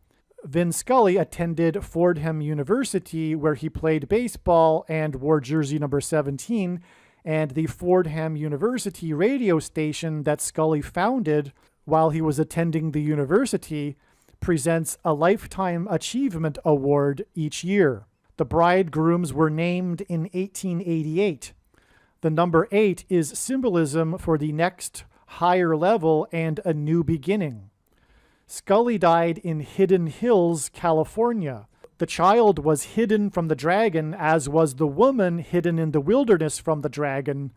Vin Scully attended Fordham University, where he played baseball and wore jersey number 17, and the Fordham University radio station that Scully founded while he was attending the university presents a Lifetime Achievement Award each year. The bridegrooms were named in 1888. The number 8 is symbolism for the next higher level and a new beginning. Scully died in Hidden Hills, California. The child was hidden from the dragon, as was the woman hidden in the wilderness from the dragon.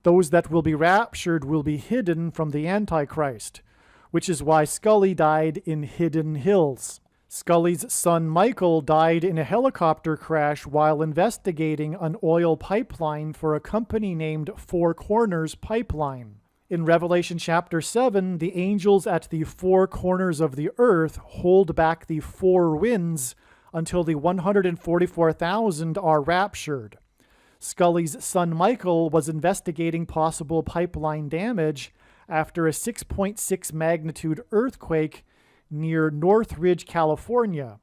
Those that will be raptured will be hidden from the Antichrist, which is why Scully died in Hidden Hills. Scully's son Michael died in a helicopter crash while investigating an oil pipeline for a company named Four Corners Pipeline. In Revelation chapter 7, the angels at the four corners of the earth hold back the four winds until the 144,000 are raptured. Scully's son Michael was investigating possible pipeline damage after a 6.6 magnitude earthquake near Northridge, California.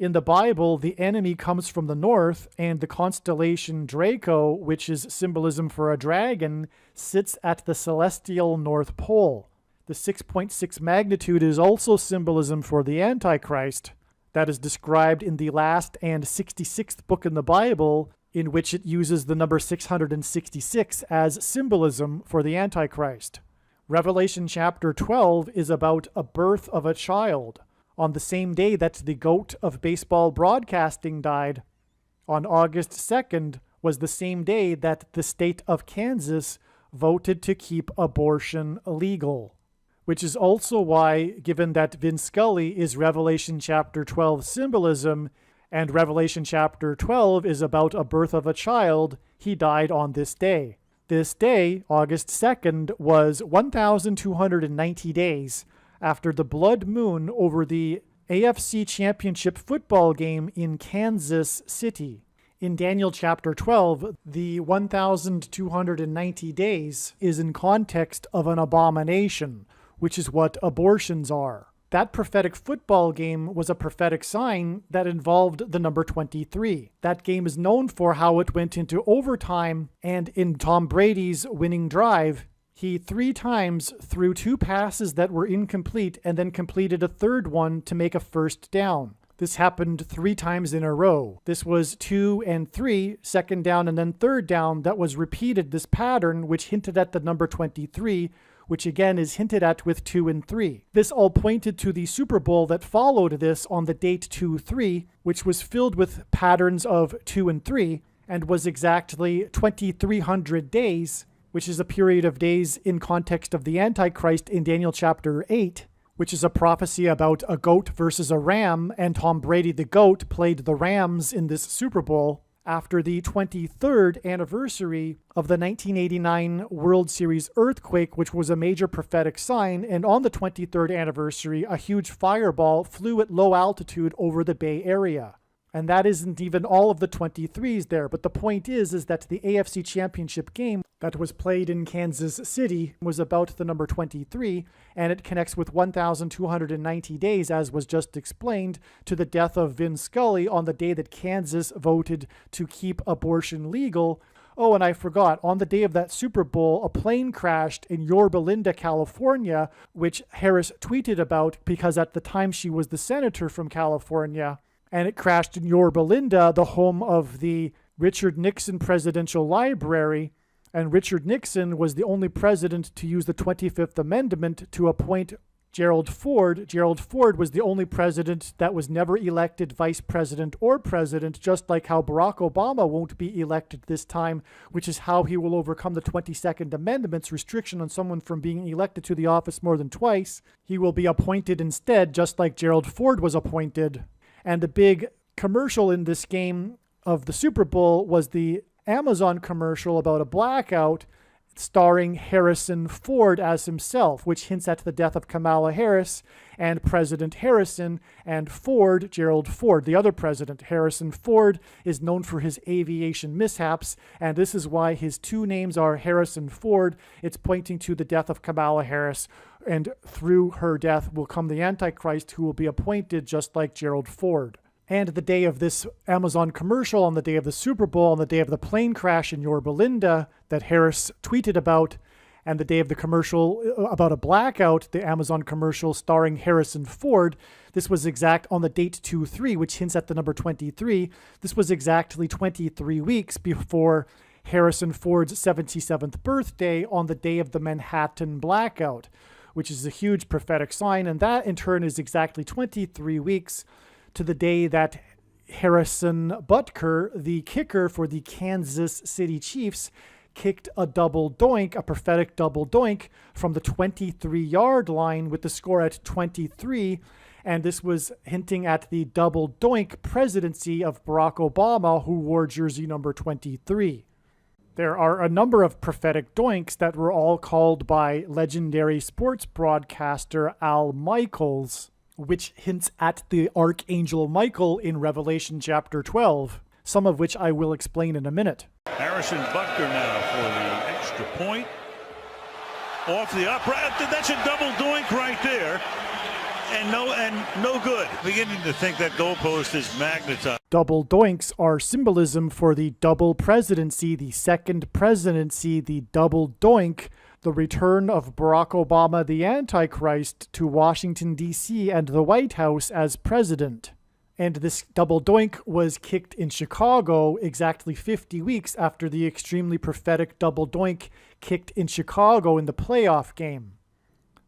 In the Bible, the enemy comes from the north, and the constellation Draco, which is symbolism for a dragon, sits at the celestial North Pole. The 6.6 magnitude is also symbolism for the Antichrist. That is described in the last and 66th book in the Bible, in which it uses the number 666 as symbolism for the Antichrist. Revelation chapter 12 is about a birth of a child. On the same day that the goat of baseball broadcasting died, on August 2nd, was the same day that the state of Kansas voted to keep abortion legal. Which is also why, given that Vin Scully is Revelation chapter 12 symbolism, and Revelation chapter 12 is about a birth of a child, he died on this day. This day, August 2nd, was 1,290 days after the blood moon over the AFC Championship football game in Kansas City. In Daniel chapter 12, the 1,290 days is in context of an abomination, which is what abortions are. That prophetic football game was a prophetic sign that involved the number 23. That game is known for how it went into overtime, and in Tom Brady's winning drive, he 3 times threw 2 passes that were incomplete and then completed a third one to make a first down. This happened 3 times in a row. This was 2 and 3, second down and then third down, that was repeated, this pattern, which hinted at the number 23, which again is hinted at with 2 and 3. This all pointed to the Super Bowl that followed this on the date 2-3, which was filled with patterns of 2 and 3, and was exactly 2,300 days, which is a period of days in context of the Antichrist in Daniel chapter 8, which is a prophecy about a goat versus a ram, and Tom Brady the goat played the Rams in this Super Bowl after the 23rd anniversary of the 1989 World Series earthquake, which was a major prophetic sign, and on the 23rd anniversary, a huge fireball flew at low altitude over the Bay Area. And that isn't even all of the 23s there, but the point is that the AFC Championship game that was played in Kansas City was about the number 23, and it connects with 1,290 days, as was just explained, to the death of Vin Scully on the day that Kansas voted to keep abortion legal. Oh, and I forgot, on the day of that Super Bowl, a plane crashed in Yorba Linda, California, which Harris tweeted about because at the time she was the senator from California, and it crashed in Yorba Linda, the home of the Richard Nixon Presidential Library. And Richard Nixon was the only president to use the 25th Amendment to appoint Gerald Ford. Gerald Ford was the only president that was never elected vice president or president, just like how Barack Obama won't be elected this time, which is how he will overcome the 22nd Amendment's restriction on someone from being elected to the office more than twice. He will be appointed instead, just like Gerald Ford was appointed. And the big commercial in this game of the Super Bowl was the Amazon commercial about a blackout starring Harrison Ford as himself, which hints at the death of Kamala Harris and President Harrison, and Ford, Gerald Ford, the other president. Harrison Ford is known for his aviation mishaps, and this is why his two names are Harrison Ford. It's pointing to the death of Kamala Harris, and through her death will come the Antichrist, who will be appointed just like Gerald Ford. And the day of this Amazon commercial, on the day of the Super Bowl, on the day of the plane crash in Yorba Linda that Harris tweeted about, and the day of the commercial about a blackout, the Amazon commercial starring Harrison Ford, this was exact on the date 2-3, which hints at the number 23. This was exactly 23 weeks before Harrison Ford's 77th birthday on the day of the Manhattan blackout, which is a huge prophetic sign. And that in turn is exactly 23 weeks to the day that Harrison Butker, the kicker for the Kansas City Chiefs, kicked a double doink, a prophetic double doink, from the 23-yard line with the score at 23. And this was hinting at the double doink presidency of Barack Obama, who wore jersey number 23. There are a number of prophetic doinks that were all called by legendary sports broadcaster Al Michaels, which hints at the Archangel Michael in Revelation chapter 12, some of which I will explain in a minute. Harrison Butker now for the extra point. Off the upright. That's a double doink right there. And no good. Beginning to think that goalpost is magnetized. Double doinks are symbolism for the double presidency, the second presidency, the double doink, the return of Barack Obama, the Antichrist, to Washington, D.C. and the White House as president. And this double doink was kicked in Chicago exactly 50 weeks after the extremely prophetic double doink kicked in Chicago in the playoff game.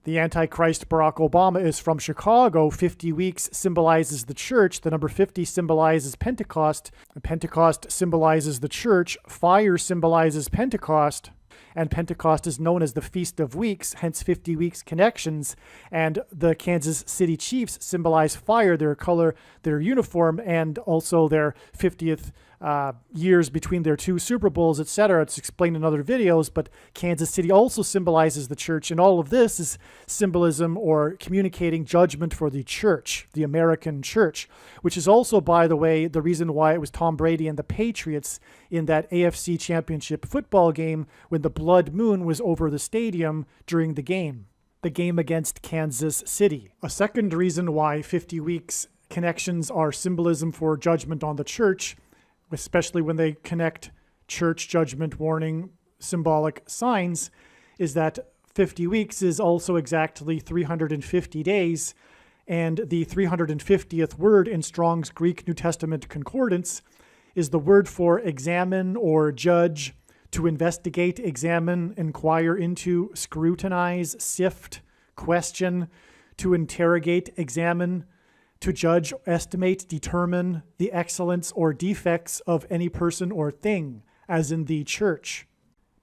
The Antichrist, Barack Obama, is from Chicago. 50 weeks symbolizes the church. The number 50 symbolizes Pentecost. Pentecost symbolizes the church. Fire symbolizes Pentecost. And Pentecost is known as the Feast of Weeks, hence 50 weeks connections. And the Kansas City Chiefs symbolize fire, their color, their uniform, and also their 50th years between their two Super Bowls, etc. It's explained in other videos, but Kansas City also symbolizes the church, and all of this is symbolism or communicating judgment for the church, the American church, which is also, by the way, the reason why it was Tom Brady and the Patriots in that AFC Championship football game when the blood moon was over the stadium during the game against Kansas City. A second reason why 50 weeks connections are symbolism for judgment on the church, especially when they connect church judgment warning symbolic signs, is that 50 weeks is also exactly 350 days, and the 350th word in Strong's Greek New Testament Concordance is the word for examine or judge, to investigate, examine, inquire into, scrutinize, sift, question, to interrogate, examine, to judge, estimate, determine the excellence or defects of any person or thing, as in the church.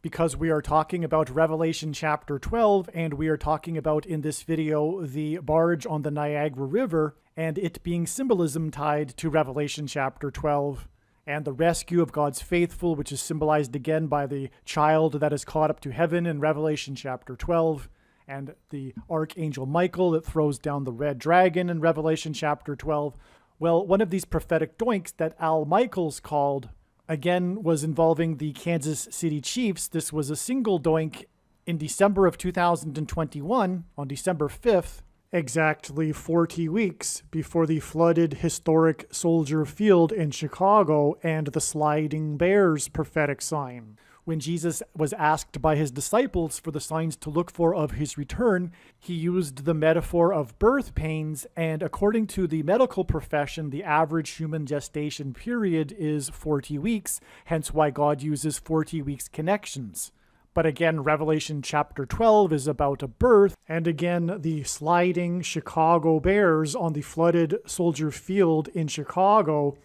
Because we are talking about Revelation chapter 12, and we are talking about in this video the barge on the Niagara River, and it being symbolism tied to Revelation chapter 12, and the rescue of God's faithful, which is symbolized again by the child that is caught up to heaven in Revelation chapter 12, and the Archangel Michael that throws down the red dragon in Revelation chapter 12. Well, one of these prophetic doinks that Al Michaels called again was involving the Kansas City Chiefs. This was a single doink in December of 2021, on December 5th, exactly 40 weeks before the flooded historic Soldier Field in Chicago and the sliding bears prophetic sign. When Jesus was asked by his disciples for the signs to look for of his return, he used the metaphor of birth pains, and according to the medical profession, the average human gestation period is 40 weeks, hence why God uses 40 weeks connections. But again, Revelation chapter 12 is about a birth, and again, the sliding Chicago Bears on the flooded Soldier Field in Chicago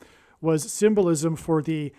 was symbolism for the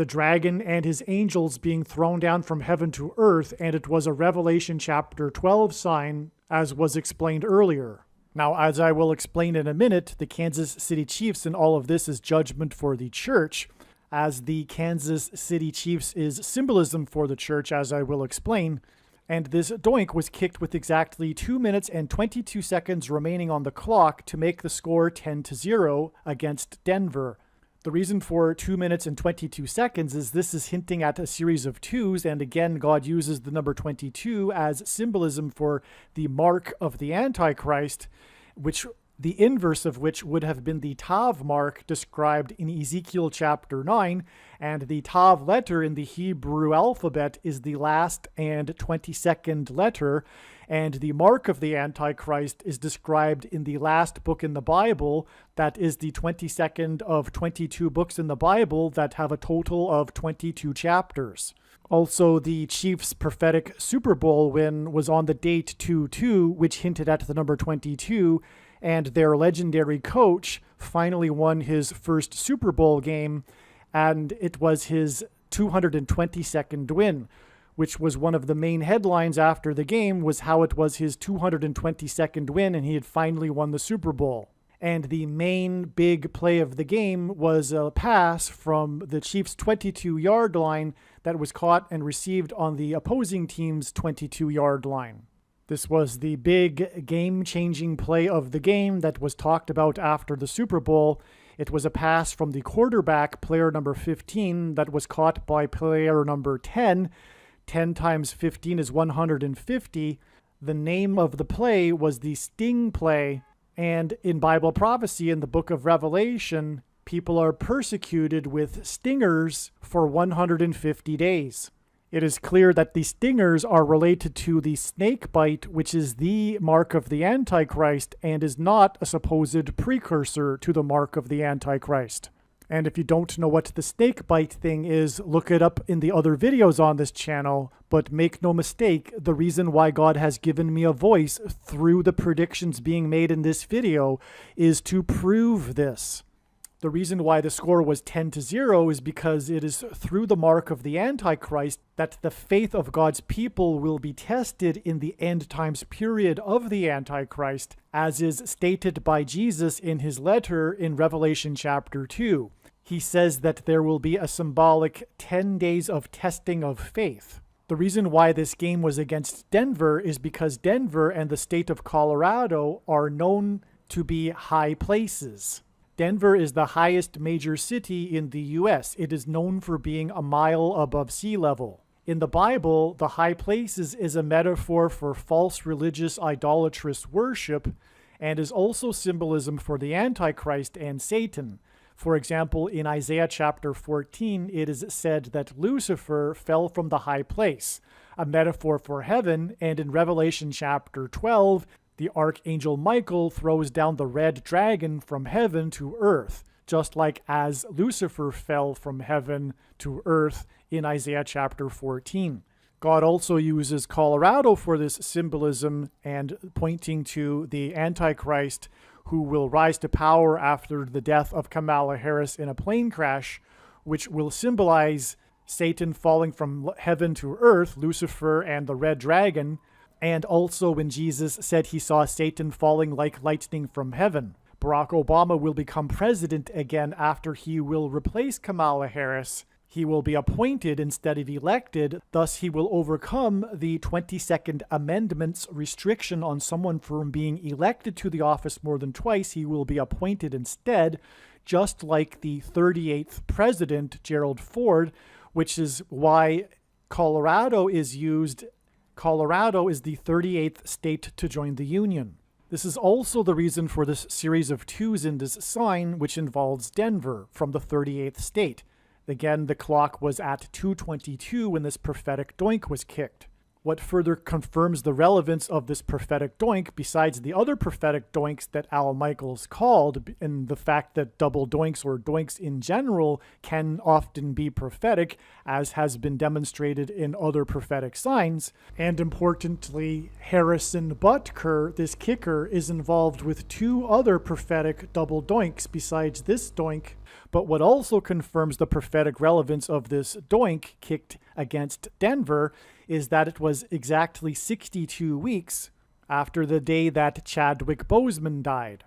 dragon and his angels being thrown down from heaven to earth, and it was a Revelation chapter 12 sign, as was explained earlier. Now, as I will explain in a minute, the Kansas City Chiefs and all of this is judgment for the church, as the Kansas City Chiefs is symbolism for the church, as I will explain. And this doink was kicked with exactly 2 minutes and 22 seconds remaining on the clock to make the score 10-0 against Denver. The reason for 2 minutes and 22 seconds is this is hinting at a series of twos, and again, God uses the number 22 as symbolism for the mark of the Antichrist, which the inverse of which would have been the Tav mark described in Ezekiel chapter 9, and the Tav letter in the Hebrew alphabet is the last and 22nd letter, and the mark of the Antichrist is described in the last book in the Bible, that is the 22nd of 22 books in the Bible that have a total of 22 chapters. Also, the Chiefs' prophetic Super Bowl win was on the date 2-2, which hinted at the number 22, and their legendary coach finally won his first Super Bowl game, and it was his 222nd win, which was one of the main headlines after the game, was how it was his 222nd win and he had finally won the Super Bowl. And the main big play of the game was a pass from the Chiefs' 22-yard line that was caught and received on the opposing team's 22-yard line. This was the big game-changing play of the game that was talked about after the Super Bowl. It was a pass from the quarterback, player number 15, that was caught by player number 10. 10 times 15 is 150. The name of the play was the sting play. And in Bible prophecy, in the book of Revelation, people are persecuted with stingers for 150 days. It is clear that the stingers are related to the snake bite, which is the mark of the Antichrist and is not a supposed precursor to the mark of the Antichrist. And if you don't know what the snake bite thing is, look it up in the other videos on this channel. But make no mistake, the reason why God has given me a voice through the predictions being made in this video is to prove this. The reason why the score was 10-0 is because it is through the mark of the Antichrist that the faith of God's people will be tested in the end times period of the Antichrist, as is stated by Jesus in his letter in Revelation chapter 2. He says that there will be a symbolic 10 days of testing of faith. The reason why this game was against Denver is because Denver and the state of Colorado are known to be high places. Denver is the highest major city in the U.S. It is known for being a mile above sea level. In the Bible, the high places is a metaphor for false religious idolatrous worship and is also symbolism for the Antichrist and Satan. For example, in Isaiah chapter 14, it is said that Lucifer fell from the high place, a metaphor for heaven, and in Revelation chapter 12, the archangel Michael throws down the red dragon from heaven to earth, just like as Lucifer fell from heaven to earth in Isaiah chapter 14. God also uses Colorado for this symbolism and pointing to the Antichrist who will rise to power after the death of Kamala Harris in a plane crash, which will symbolize Satan falling from heaven to earth, Lucifer and the red dragon, and also when Jesus said he saw Satan falling like lightning from heaven. Barack Obama will become president again after he will replace Kamala Harris. He will be appointed instead of elected, thus he will overcome the 22nd Amendment's restriction on someone from being elected to the office more than twice. He will be appointed instead. just like the 38th president, Gerald Ford, which is why Colorado is used. Colorado is the 38th state to join the Union. This is also the reason for this series of 2s in this sign, which involves Denver from the 38th state. Again, the clock was at 2:22 when this prophetic doink was kicked. What further confirms the relevance of this prophetic doink, besides the other prophetic doinks that Al Michaels called, and the fact that double doinks or doinks in general can often be prophetic, as has been demonstrated in other prophetic signs, and importantly, Harrison Butker, this kicker, is involved with 2 other prophetic double doinks besides this doink. But what also confirms the prophetic relevance of this doink kicked against Denver is that it was exactly 62 weeks after the day that Chadwick Boseman died.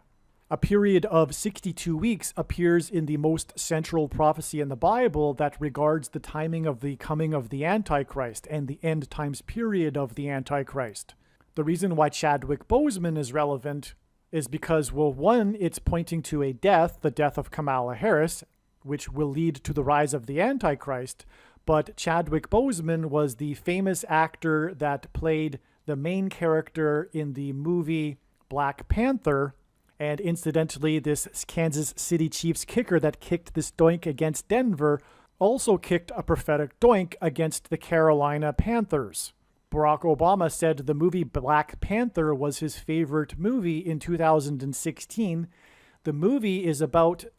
A period of 62 weeks appears in the most central prophecy in the Bible that regards the timing of the coming of the Antichrist and the end times period of the Antichrist. The reason why Chadwick Boseman is relevant is because, well, one, it's pointing to a death, the death of Kamala Harris, which will lead to the rise of the Antichrist. But Chadwick Boseman was the famous actor that played the main character in the movie Black Panther. And incidentally, this Kansas City Chiefs kicker that kicked this doink against Denver also kicked a prophetic doink against the Carolina Panthers. Barack Obama said the movie Black Panther was his favorite movie in 2016. The movie is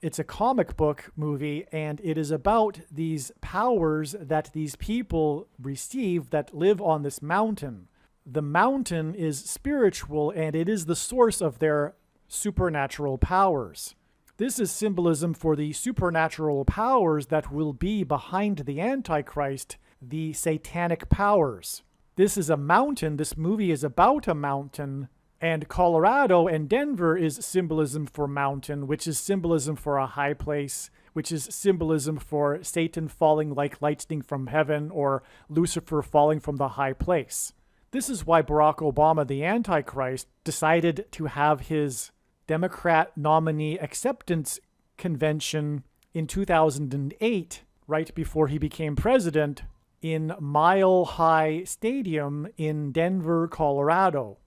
it's a comic book movie, and it is about these powers that these people receive that live on this mountain. The mountain is spiritual, and it is the source of their supernatural powers. This is symbolism for the supernatural powers that will be behind the Antichrist, the satanic powers. This is a mountain. This movie is about a mountain, and Colorado and Denver is symbolism for mountain, which is symbolism for a high place, which is symbolism for Satan falling like lightning from heaven or Lucifer falling from the high place. This is why Barack Obama, the Antichrist, decided to have his Democrat nominee acceptance convention in 2008, right before he became president, in Mile High Stadium in Denver, Colorado.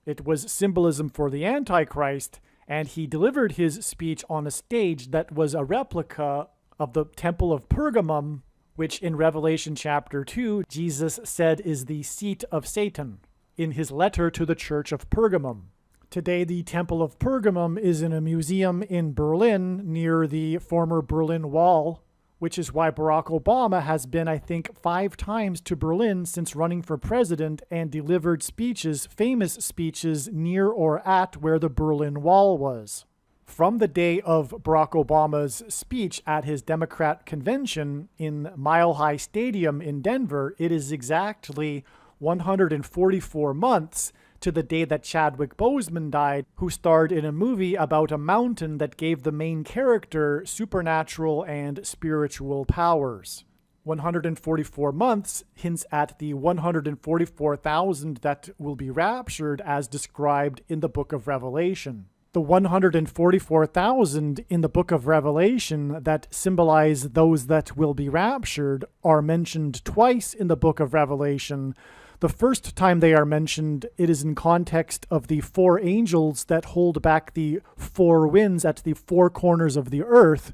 It was symbolism for the Antichrist, and he delivered his speech on a stage that was a replica of the Temple of Pergamum, which in Revelation chapter 2, Jesus said is the seat of Satan, in his letter to the Church of Pergamum. Today, the Temple of Pergamum is in a museum in Berlin near the former Berlin Wall, which is why Barack Obama has been, I think, 5 times to Berlin since running for president and delivered speeches, famous speeches, near or at where the Berlin Wall was. From the day of Barack Obama's speech at his Democrat convention in Mile High Stadium in Denver, it is exactly 144 months to the day that Chadwick Boseman died, who starred in a movie about a mountain that gave the main character supernatural and spiritual powers. 144 months hints at the 144,000 that will be raptured as described in the book of Revelation. The 144,000 in the book of Revelation that symbolize those that will be raptured are mentioned twice in the book of Revelation. The first time they are mentioned, it is in context of the 4 angels that hold back the 4 winds at the 4 corners of the earth,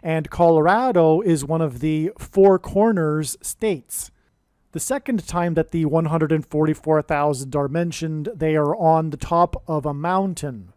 and Colorado is one of the 4 corners states. The second time that the 144,000 are mentioned, they are on the top of a mountain.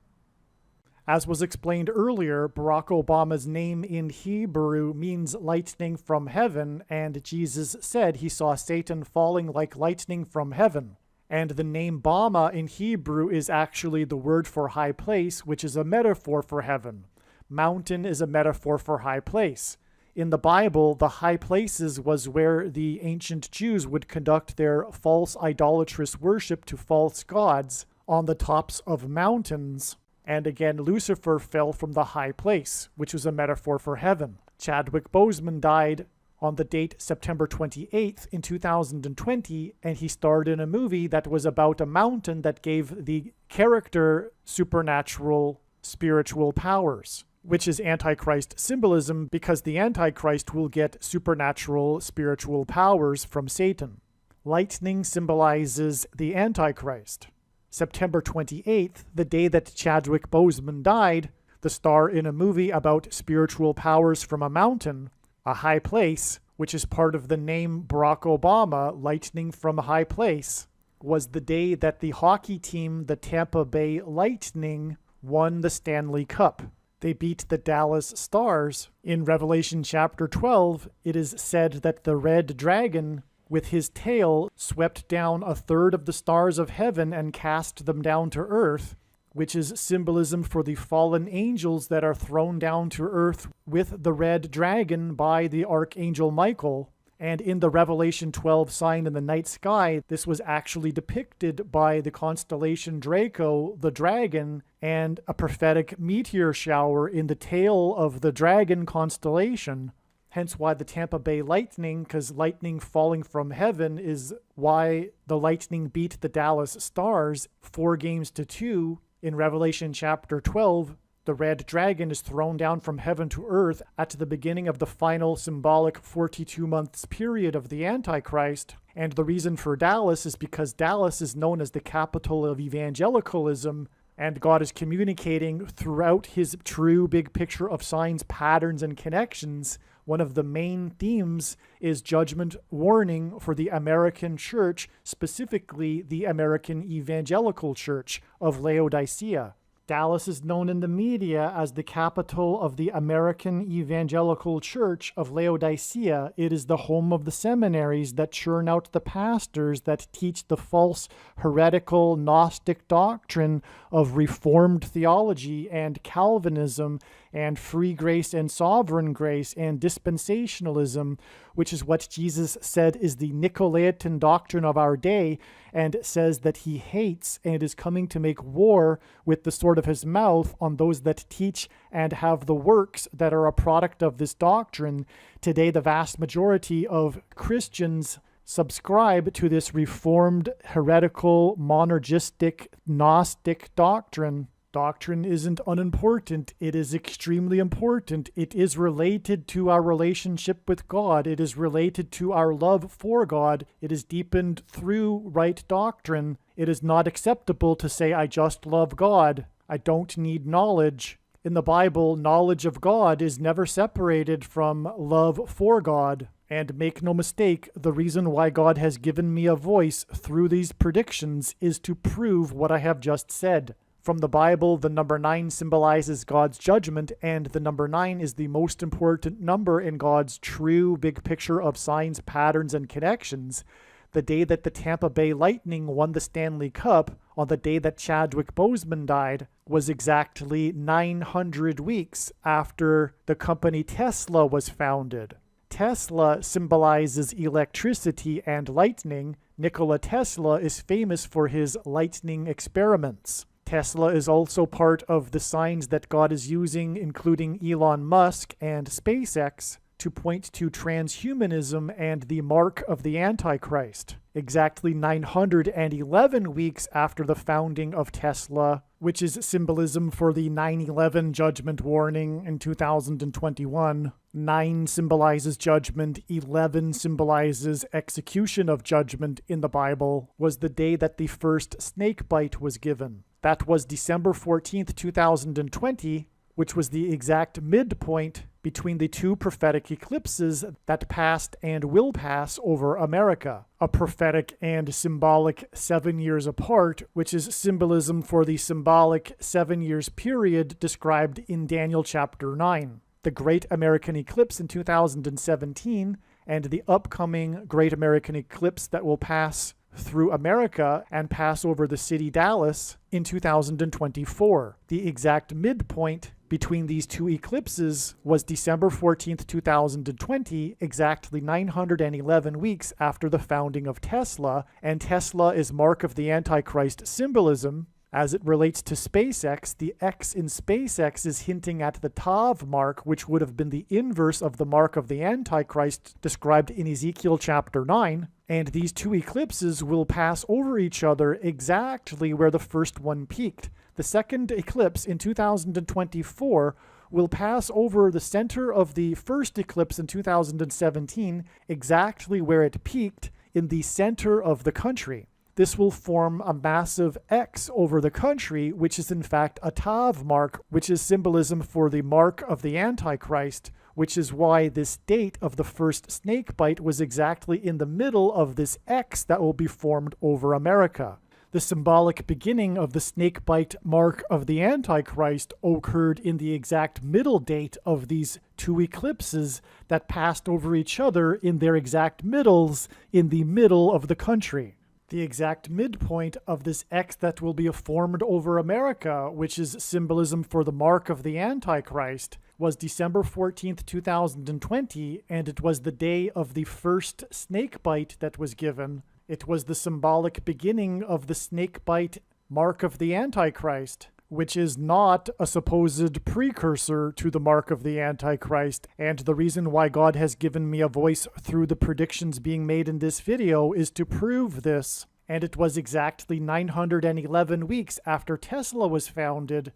As was explained earlier, Barack Obama's name in Hebrew means lightning from heaven, and Jesus said he saw Satan falling like lightning from heaven. And the name Bama in Hebrew is actually the word for high place, which is a metaphor for heaven. Mountain is a metaphor for high place. In the Bible, the high places was where the ancient Jews would conduct their false idolatrous worship to false gods on the tops of mountains. And again, Lucifer fell from the high place, which was a metaphor for heaven. Chadwick Boseman died on the date September 28th in 2020, and he starred in a movie that was about a mountain that gave the character supernatural spiritual powers. which is Antichrist symbolism because the Antichrist will get supernatural spiritual powers from Satan. Lightning symbolizes the Antichrist. September 28th, the day that Chadwick Boseman died, the star in a movie about spiritual powers from a mountain, a high place, which is part of the name Barack Obama, lightning from a high place, was the day that the hockey team, the Tampa Bay Lightning, won the Stanley Cup. They beat the Dallas Stars. In Revelation chapter 12, it is said that the red dragon with his tail swept down a third of the stars of heaven and cast them down to earth, which is symbolism for the fallen angels that are thrown down to earth with the red dragon by the archangel Michael. And in the Revelation 12 sign in the night sky, this was actually depicted by the constellation Draco, the dragon, and a prophetic meteor shower in the tail of the dragon constellation. Hence why the Tampa Bay Lightning, because lightning falling from heaven is why the Lightning beat the Dallas Stars 4-2 in Revelation chapter 12. The red dragon is thrown down from heaven to earth at the beginning of the final symbolic 42 months period of the Antichrist. And the reason for Dallas is because Dallas is known as the capital of evangelicalism, and God is communicating throughout his true big picture of signs, patterns, and connections. One of the main themes is judgment warning for the American church, specifically the American Evangelical Church of Laodicea. Dallas is known in the media as the capital of the American Evangelical Church of Laodicea. It is the home of the seminaries that churn out the pastors that teach the false, heretical, Gnostic doctrine of Reformed theology and Calvinism and free grace and sovereign grace and dispensationalism, which is what Jesus said is the Nicolaitan doctrine of our day, and says that he hates and is coming to make war with the sword of his mouth on those that teach and have the works that are a product of this doctrine. Today, the vast majority of Christians subscribe to this Reformed, heretical, monergistic, Gnostic doctrine. Doctrine isn't unimportant. It is extremely important. It is related to our relationship with God. It is related to our love for God. It is deepened through right doctrine. It is not acceptable to say, I just love God. I don't need knowledge. In the Bible, knowledge of God is never separated from love for God. And make no mistake, the reason why God has given me a voice through these predictions is to prove what I have just said. From the Bible, the number 9 symbolizes God's judgment, and the number 9 is the most important number in God's true big picture of signs, patterns, and connections. The day that the Tampa Bay Lightning won the Stanley Cup, on the day that Chadwick Boseman died, was exactly 900 weeks after the company Tesla was founded. Tesla symbolizes electricity and lightning. Nikola Tesla is famous for his lightning experiments. Tesla is also part of the signs that God is using, including Elon Musk and SpaceX, to point to transhumanism and the mark of the Antichrist. Exactly 911 weeks after the founding of Tesla, which is symbolism for the 9/11 judgment warning in 2021. 9 symbolizes judgment, 11 symbolizes execution of judgment in the Bible, was the day that the first snake bite was given. That was December 14th, 2020, which was the exact midpoint between the 2 prophetic eclipses that passed and will pass over America. A prophetic and symbolic 7 years apart, which is symbolism for the symbolic 7 years period described in Daniel chapter 9. The Great American Eclipse in 2017 and the upcoming Great American Eclipse that will pass through America and pass over the city Dallas in 2024. The exact midpoint between these 2 eclipses was December 14th, 2020, exactly 911 weeks after the founding of Tesla, and Tesla is mark of the Antichrist symbolism. As it relates to SpaceX, the X in SpaceX is hinting at the Tav mark, which would have been the inverse of the mark of the Antichrist described in Ezekiel chapter 9. And these 2 eclipses will pass over each other exactly where the first one peaked. The second eclipse in 2024 will pass over the center of the first eclipse in 2017, exactly where it peaked in the center of the country. This will form a massive X over the country, which is in fact a Tav mark, which is symbolism for the mark of the Antichrist, which is why this date of the first snake bite was exactly in the middle of this X that will be formed over America. The symbolic beginning of the snake bite mark of the Antichrist occurred in the exact middle date of these two eclipses that passed over each other in their exact middles in the middle of the country. The exact midpoint of this X that will be formed over America, which is symbolism for the mark of the Antichrist, was December 14th, 2020, and it was the day of the first snake bite that was given. It was the symbolic beginning of the snake bite mark of the Antichrist, which is not a supposed precursor to the mark of the Antichrist. And the reason why God has given me a voice through the predictions being made in this video is to prove this. And it was exactly 911 weeks after Tesla was founded,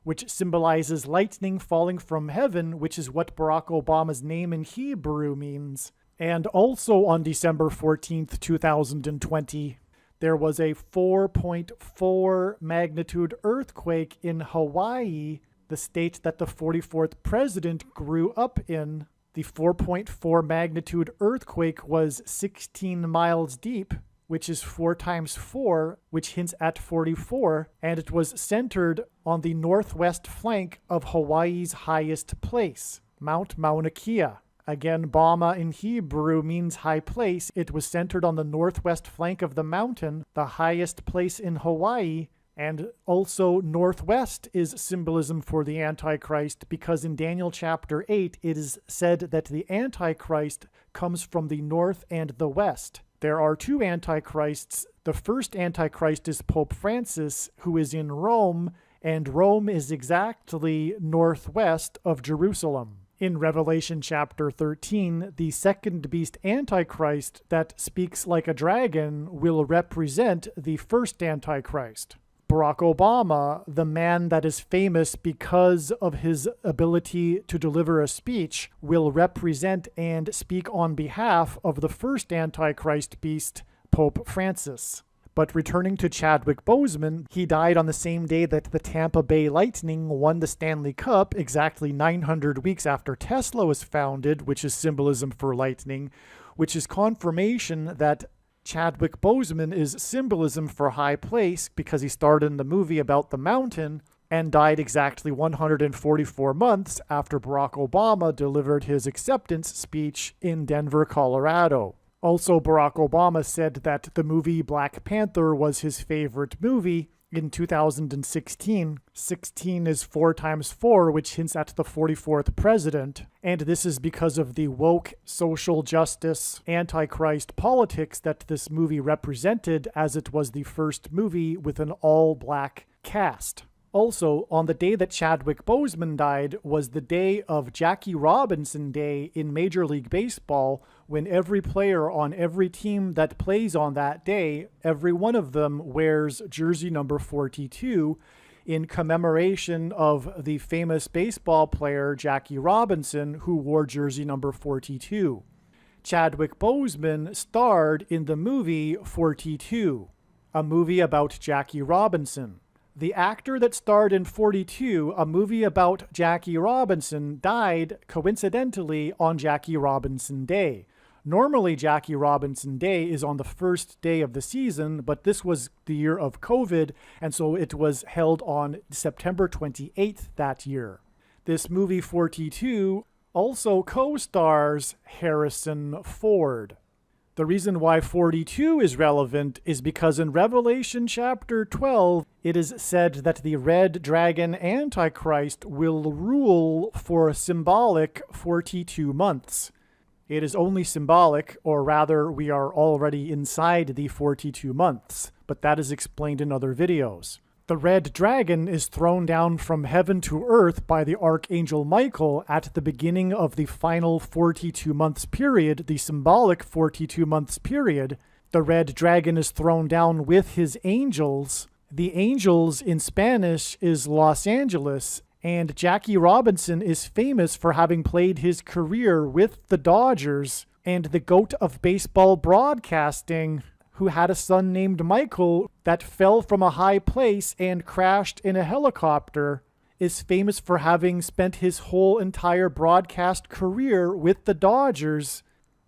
which symbolizes lightning falling from heaven, which is what Barack Obama's name in Hebrew means. And also on December 14th, 2020, there was a 4.4 magnitude earthquake in Hawaii, the state that the 44th president grew up in. The 4.4 magnitude earthquake was 16 miles deep, which is 4 times 4, which hints at 44, and it was centered on the northwest flank of Hawaii's highest place, Mount Mauna Kea. Again, Bama in Hebrew means high place. It was centered on the northwest flank of the mountain, the highest place in Hawaii, and also northwest is symbolism for the Antichrist, because in Daniel chapter 8, it is said that the Antichrist comes from the north and the west. There are two Antichrists. The first Antichrist is Pope Francis, who is in Rome, and Rome is exactly northwest of Jerusalem. In Revelation chapter 13, the second beast Antichrist that speaks like a dragon will represent the first Antichrist. Barack Obama, the man that is famous because of his ability to deliver a speech, will represent and speak on behalf of the first Antichrist beast, Pope Francis. But returning to Chadwick Boseman, he died on the same day that the Tampa Bay Lightning won the Stanley Cup, exactly 900 weeks after Tesla was founded, which is symbolism for lightning, which is confirmation that Chadwick Boseman is symbolism for high place, because he starred in the movie about the mountain and died exactly 144 months after Barack Obama delivered his acceptance speech in Denver, Colorado. Also, Barack Obama said that the movie Black Panther was his favorite movie in 2016. 16 is 4 times 4, which hints at the 44th president. And this is because of the woke, social justice, antichrist politics that this movie represented, as it was the first movie with an all-black cast. Also, on the day that Chadwick Boseman died was the day of Jackie Robinson Day in Major League Baseball, when every player on every team that plays on that day, every one of them wears jersey number 42 in commemoration of the famous baseball player Jackie Robinson, who wore jersey number 42. Chadwick Boseman starred in the movie 42, a movie about Jackie Robinson. The actor that starred in 42, a movie about Jackie Robinson, died coincidentally on Jackie Robinson Day. Normally, Jackie Robinson Day is on the first day of the season, but this was the year of COVID, and so it was held on September 28th that year. This movie 42 also co-stars Harrison Ford. The reason why 42 is relevant is because in Revelation chapter 12, it is said that the red dragon Antichrist will rule for a symbolic 42 months. It is only symbolic, or rather, we are already inside the 42 months, but that is explained in other videos. The red dragon is thrown down from heaven to earth by the Archangel Michael at the beginning of the final 42 months period, the symbolic 42 months period. The red dragon is thrown down with his angels. The angels in Spanish is Los Angeles, And Jackie Robinson is famous for having played his career with the Dodgers, and the GOAT of baseball broadcasting, who had a son named Michael that fell from a high place and crashed in a helicopter, is famous for having spent his whole entire broadcast career with the Dodgers.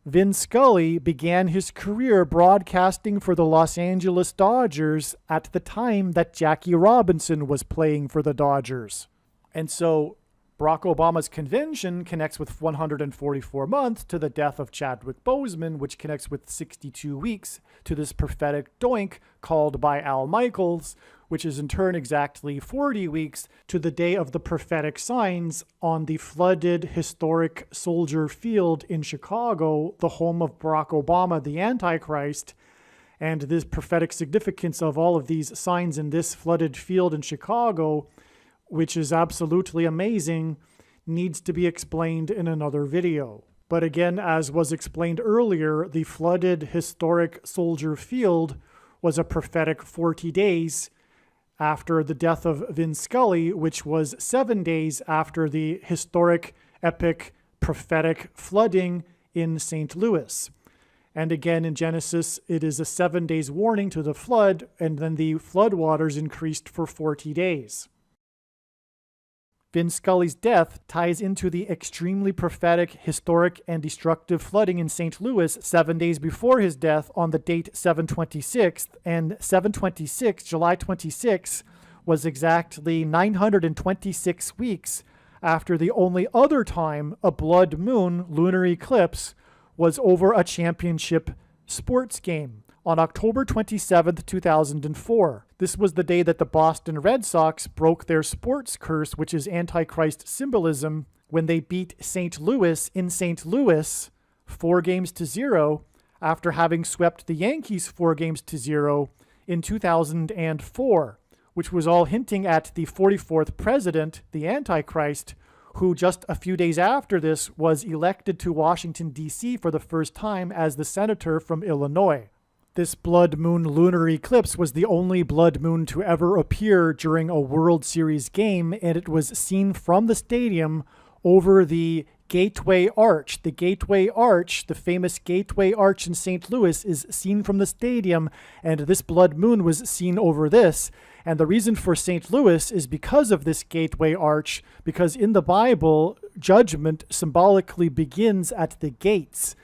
Vin Scully began his career broadcasting for the Los Angeles Dodgers at the time that Jackie Robinson was playing for the Dodgers. And so Barack Obama's convention connects with 144 months to the death of Chadwick Boseman, which connects with 62 weeks to this prophetic doink called by Al Michaels, which is in turn exactly 40 weeks to the day of the prophetic signs on the flooded historic Soldier Field in Chicago, the home of Barack Obama, the Antichrist. And this prophetic significance of all of these signs in this flooded field in Chicago, which is absolutely amazing, needs to be explained in another video. But again, as was explained earlier, the flooded historic Soldier Field was a prophetic 40 days after the death of Vin Scully, which was 7 days after the historic, epic, prophetic flooding in St. Louis. And again, in Genesis, it is a 7 days warning to the flood, and then the flood waters increased for 40 days. Vin Scully's death ties into the extremely prophetic, historic, and destructive flooding in St. Louis 7 days before his death on the date 7/26, and 7/26, July 26, was exactly 926 weeks after the only other time a blood moon lunar eclipse was over a championship sports game. On October 27th, 2004. This was the day that the Boston Red Sox broke their sports curse, which is Antichrist symbolism, when they beat St. Louis in St. Louis 4-0 after having swept the Yankees 4-0 in 2004, which was all hinting at the 44th president, the Antichrist, who just a few days after this was elected to Washington, D.C. for the first time as the senator from Illinois. This blood moon lunar eclipse was the only blood moon to ever appear during a World Series game, and it was seen from the stadium over the Gateway Arch. The Gateway Arch, the famous Gateway Arch in St. Louis, is seen from the stadium, and this blood moon was seen over this. And the reason for St. Louis is because of this Gateway Arch, because in the Bible, judgment symbolically begins at the gates.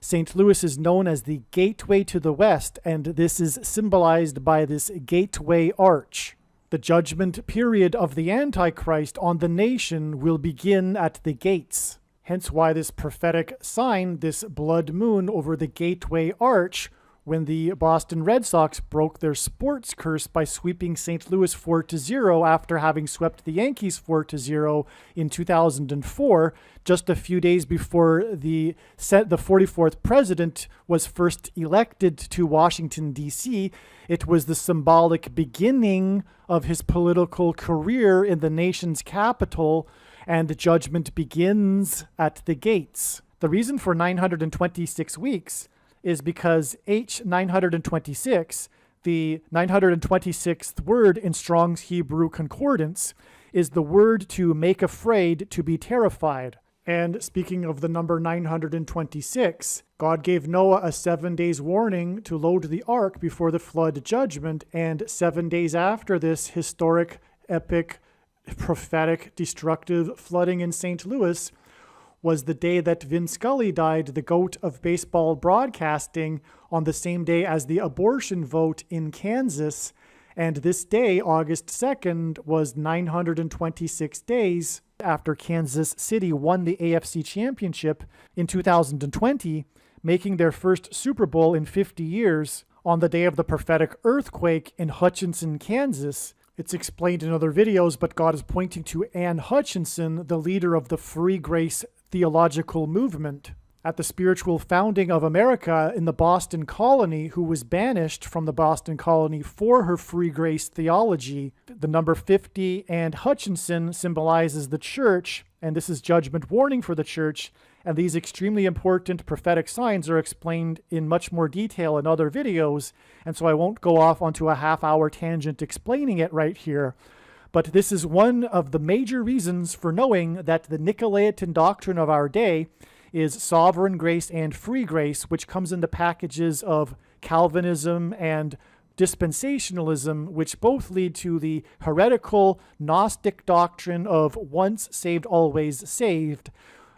St. Louis is known as the gateway to the west, and this is symbolized by this gateway arch. The judgment period of the Antichrist on the nation will begin at the gates. Hence why this prophetic sign, this blood moon over the gateway arch, when the Boston Red Sox broke their sports curse by sweeping St. Louis 4-0 after having swept the Yankees 4-0 in 2004, just a few days before the 44th president was first elected to Washington, D.C. It was the symbolic beginning of his political career in the nation's capital, and judgment begins at the gates. The reason for 926 weeks is because H926, the 926th word in Strong's Hebrew Concordance, is the word to make afraid, to be terrified. And speaking of the number 926, God gave Noah a 7 days warning to load the ark before the flood judgment, and 7 days after this historic, epic, prophetic, destructive flooding in St. Louis was the day that Vin Scully died, the GOAT of baseball broadcasting, on the same day as the abortion vote in Kansas. And this day, August 2nd, was 926 days after Kansas City won the AFC Championship in 2020, making their first Super Bowl in 50 years on the day of the prophetic earthquake in Hutchinson, Kansas. It's explained in other videos, but God is pointing to Ann Hutchinson, the leader of the Free Grace theological movement at the spiritual founding of America in the Boston colony, who was banished from the Boston colony for her free grace theology. The number 50 and Hutchinson symbolizes the church, and this is judgment warning for the church, and these extremely important prophetic signs are explained in much more detail in other videos, and so I won't go off onto a half-hour tangent explaining it right here. But this is one of the major reasons for knowing that the Nicolaitan doctrine of our day is sovereign grace and free grace, which comes in the packages of Calvinism and dispensationalism, which both lead to the heretical Gnostic doctrine of once saved, always saved.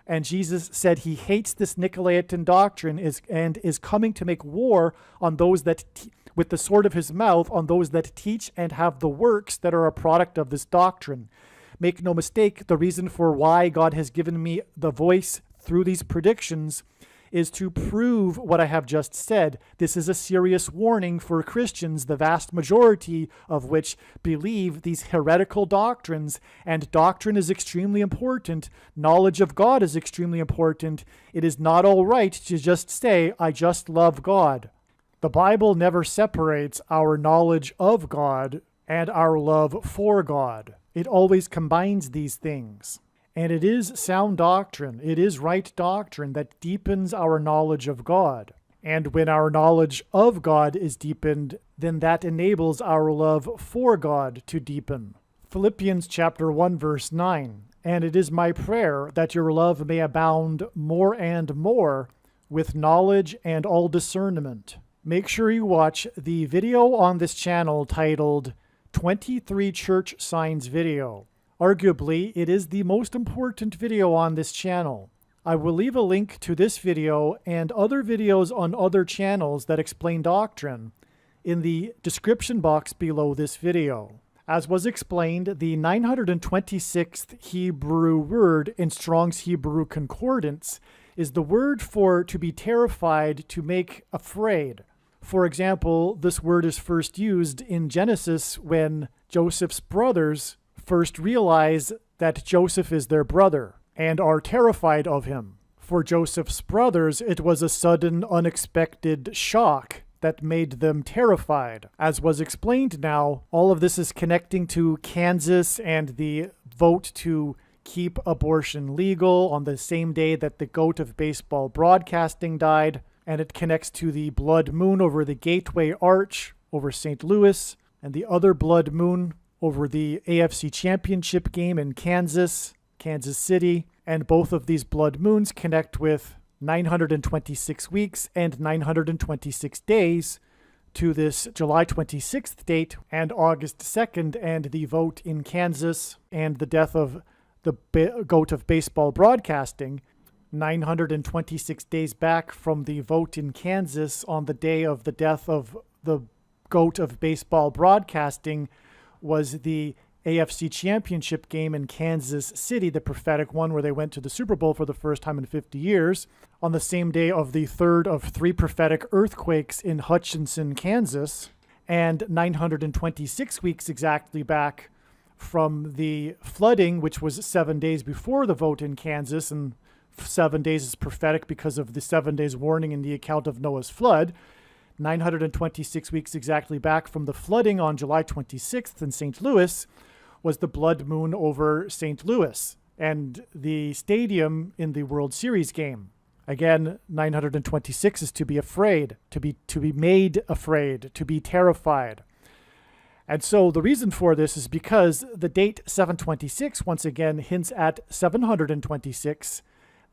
And Jesus said he hates this Nicolaitan doctrine and is coming to make war on those that, with the sword of his mouth, on those that teach and have the works that are a product of this doctrine. Make no mistake, the reason for why God has given me the voice through these predictions is to prove what I have just said. This is a serious warning for Christians, the vast majority of which believe these heretical doctrines, and doctrine is extremely important. Knowledge of God is extremely important. It is not all right to just say, I just love God. The Bible never separates our knowledge of God and our love for God. It always combines these things. And it is sound doctrine, it is right doctrine that deepens our knowledge of God. And when our knowledge of God is deepened, then that enables our love for God to deepen. Philippians chapter 1, verse 9. And it is my prayer that your love may abound more and more with knowledge and all discernment. Make sure you watch the video on this channel titled 23 Church Signs Video. Arguably, it is the most important video on this channel. I will leave a link to this video and other videos on other channels that explain doctrine in the description box below this video. As was explained, the 926th Hebrew word in Strong's Hebrew Concordance is the word for to be terrified, to make afraid. For example, this word is first used in Genesis when Joseph's brothers first realize that Joseph is their brother and are terrified of him. For Joseph's brothers, it was a sudden, unexpected shock that made them terrified. As was explained now, all of this is connecting to Kansas and the vote to keep abortion legal on the same day that the GOAT of baseball broadcasting died, and it connects to the blood moon over the Gateway Arch over St. Louis, and the other blood moon over the AFC Championship game in Kansas City, and both of these blood moons connect with 926 weeks and 926 days to this July 26th date and August 2nd, and the vote in Kansas and the death of the GOAT of baseball broadcasting, 926 days back from the vote in Kansas on the day of the death of the GOAT of baseball broadcasting was the AFC Championship game in Kansas City, the prophetic one where they went to the Super Bowl for the first time in 50 years, on the same day of the third of 3 prophetic earthquakes in Hutchinson, Kansas, and 926 weeks exactly back from the flooding, which was 7 days before the vote in Kansas, and 7 days is prophetic because of the 7 days warning in the account of Noah's flood. 926 weeks exactly back from the flooding on July 26th in St. Louis was the blood moon over St. Louis and the stadium in the World Series game. Again, 926 is to be afraid, to be made afraid, to be terrified. And so the reason for this is because the date 726 once again hints at 726,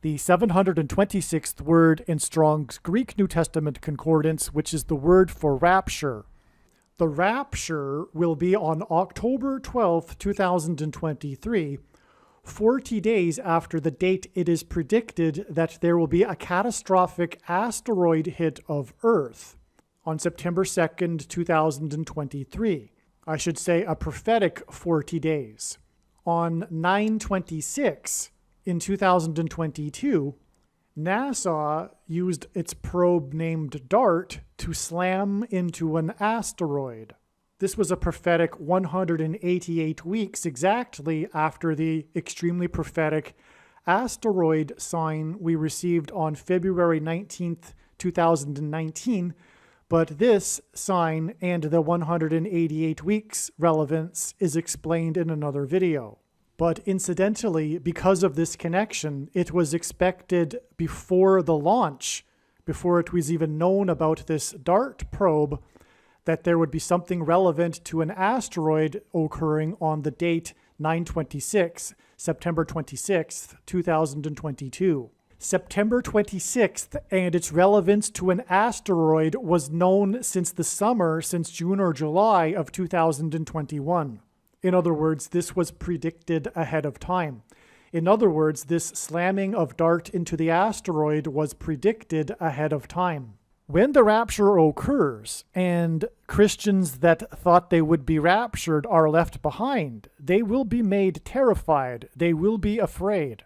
the 726th word in Strong's Greek New Testament Concordance, which is the word for rapture. The rapture will be on October 12th, 2023, 40 days after the date it is predicted that there will be a catastrophic asteroid hit of Earth on September 2nd, 2023. I should say a prophetic 40 days. On 9/26 in 2022, NASA used its probe named DART to slam into an asteroid. This was a prophetic 188 weeks exactly after the extremely prophetic asteroid sign we received on February 19th, 2019, but this sign and the 188 weeks relevance is explained in another video. But incidentally, because of this connection, it was expected before the launch, before it was even known about this DART probe, that there would be something relevant to an asteroid occurring on the date 9/26, September 26th, 2022. September 26th and its relevance to an asteroid was known since June or July of 2021. In other words, this was predicted ahead of time. In other words, this slamming of DART into the asteroid was predicted ahead of time. When the rapture occurs and Christians that thought they would be raptured are left behind, they will be made terrified. They will be afraid.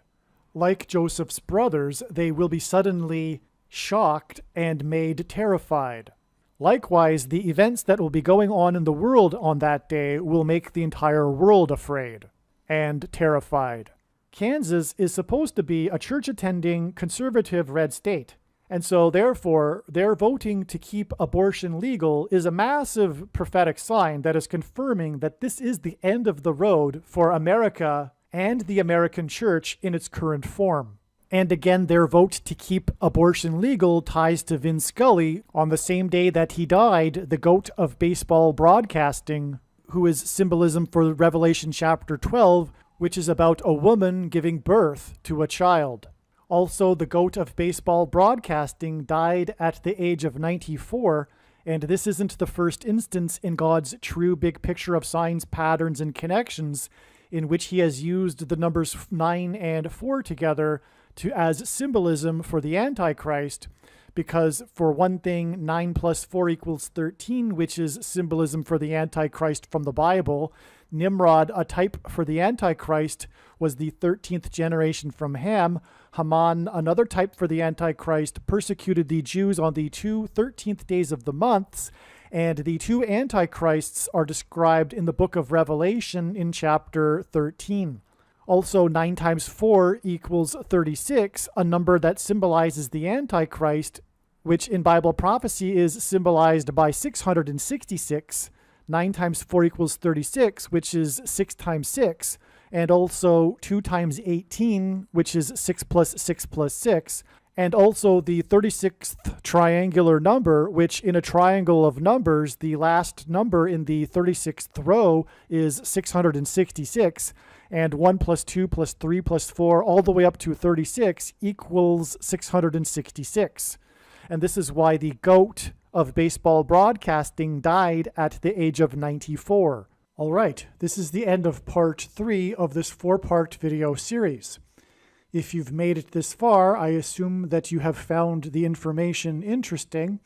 Like Joseph's brothers, they will be suddenly shocked and made terrified. Likewise, the events that will be going on in the world on that day will make the entire world afraid and terrified. Kansas is supposed to be a church-attending, conservative red state. And so, therefore, their voting to keep abortion legal is a massive prophetic sign that is confirming that this is the end of the road for America and the American church in its current form. And again, their vote to keep abortion legal ties to Vin Scully on the same day that he died, the GOAT of baseball broadcasting, who is symbolism for Revelation chapter 12, which is about a woman giving birth to a child. Also, the GOAT of baseball broadcasting died at the age of 94, and this isn't the first instance in God's true big picture of signs, patterns, and connections in which he has used the numbers 9 and 4 together as symbolism for the Antichrist, because for one thing, 9 plus 4 equals 13, which is symbolism for the Antichrist from the Bible. Nimrod, a type for the Antichrist, was the 13th generation from Ham. Haman, another type for the Antichrist, persecuted the Jews on the 13th days of the months, and the two antichrists are described in the book of Revelation in chapter 13. Also, 9 times 4 equals 36, a number that symbolizes the Antichrist, which in Bible prophecy is symbolized by 666. 9 times 4 equals 36, which is 6 times 6. And also 2 times 18, which is 6 plus 6 plus 6. And also the 36th triangular number, which in a triangle of numbers, the last number in the 36th row is 666, and 1 plus 2 plus 3 plus 4 all the way up to 36 equals 666. And this is why the GOAT of baseball broadcasting died at the age of 94. All right, this is the end of part 3 of this 4-part video series. If you've made it this far, I assume that you have found the information interesting,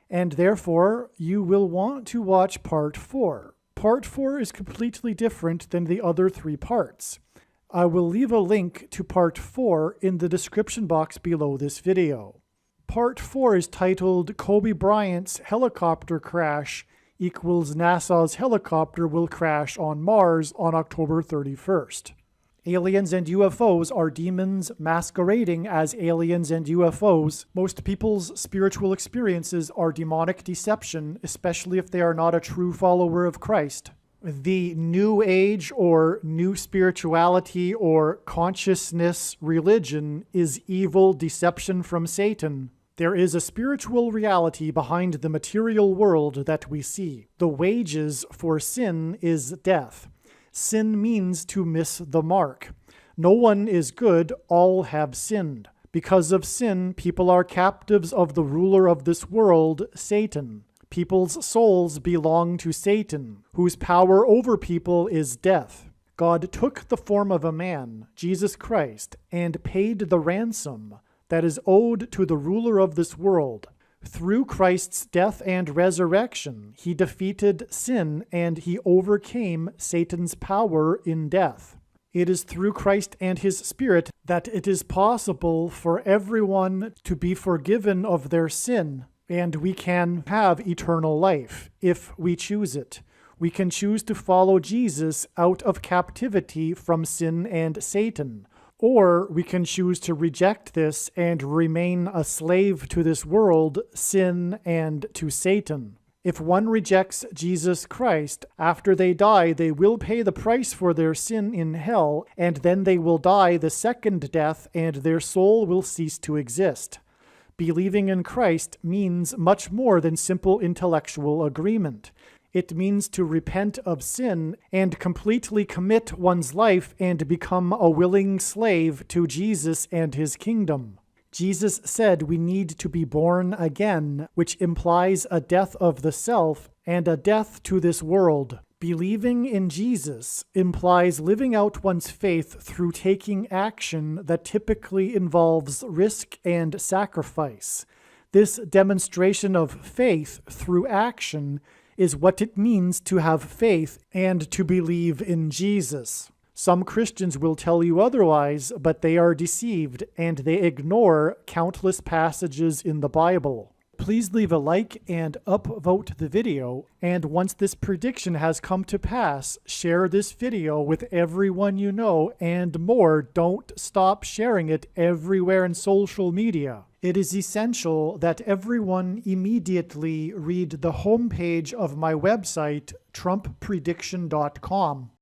and therefore you will want to watch part 4. Part 4 is completely different than the other 3 parts. I will leave a link to part 4 in the description box below this video. Part 4 is titled Kobe Bryant's Helicopter Crash equals NASA's helicopter will crash on Mars on October 31st. Aliens and UFOs are demons masquerading as aliens and UFOs. Most people's spiritual experiences are demonic deception, especially if they are not a true follower of Christ. The New Age or New Spirituality or Consciousness religion is evil deception from Satan. There is a spiritual reality behind the material world that we see. The wages for sin is death. Sin means to miss the mark. No one is good, all have sinned. Because of sin, people are captives of the ruler of this world, Satan. People's souls belong to Satan, whose power over people is death. God took the form of a man, Jesus Christ, and paid the ransom that is owed to the ruler of this world. Through Christ's death and resurrection, he defeated sin and he overcame Satan's power in death. It is through Christ and his Spirit that it is possible for everyone to be forgiven of their sin, and we can have eternal life if we choose it. We can choose to follow Jesus out of captivity from sin and Satan. Or we can choose to reject this and remain a slave to this world, sin, and to Satan. If one rejects Jesus Christ, after they die, they will pay the price for their sin in hell, and then they will die the second death, and their soul will cease to exist. Believing in Christ means much more than simple intellectual agreement. It means to repent of sin and completely commit one's life and become a willing slave to Jesus and his kingdom. Jesus said we need to be born again, which implies a death of the self and a death to this world. Believing in Jesus implies living out one's faith through taking action that typically involves risk and sacrifice. This demonstration of faith through action is what it means to have faith and to believe in Jesus. Some Christians will tell you otherwise, but they are deceived and they ignore countless passages in the Bible. Please leave a like and upvote the video, and once this prediction has come to pass, share this video with everyone you know, and more, don't stop sharing it everywhere in social media. It is essential that everyone immediately read the homepage of my website, TrumpPrediction.com.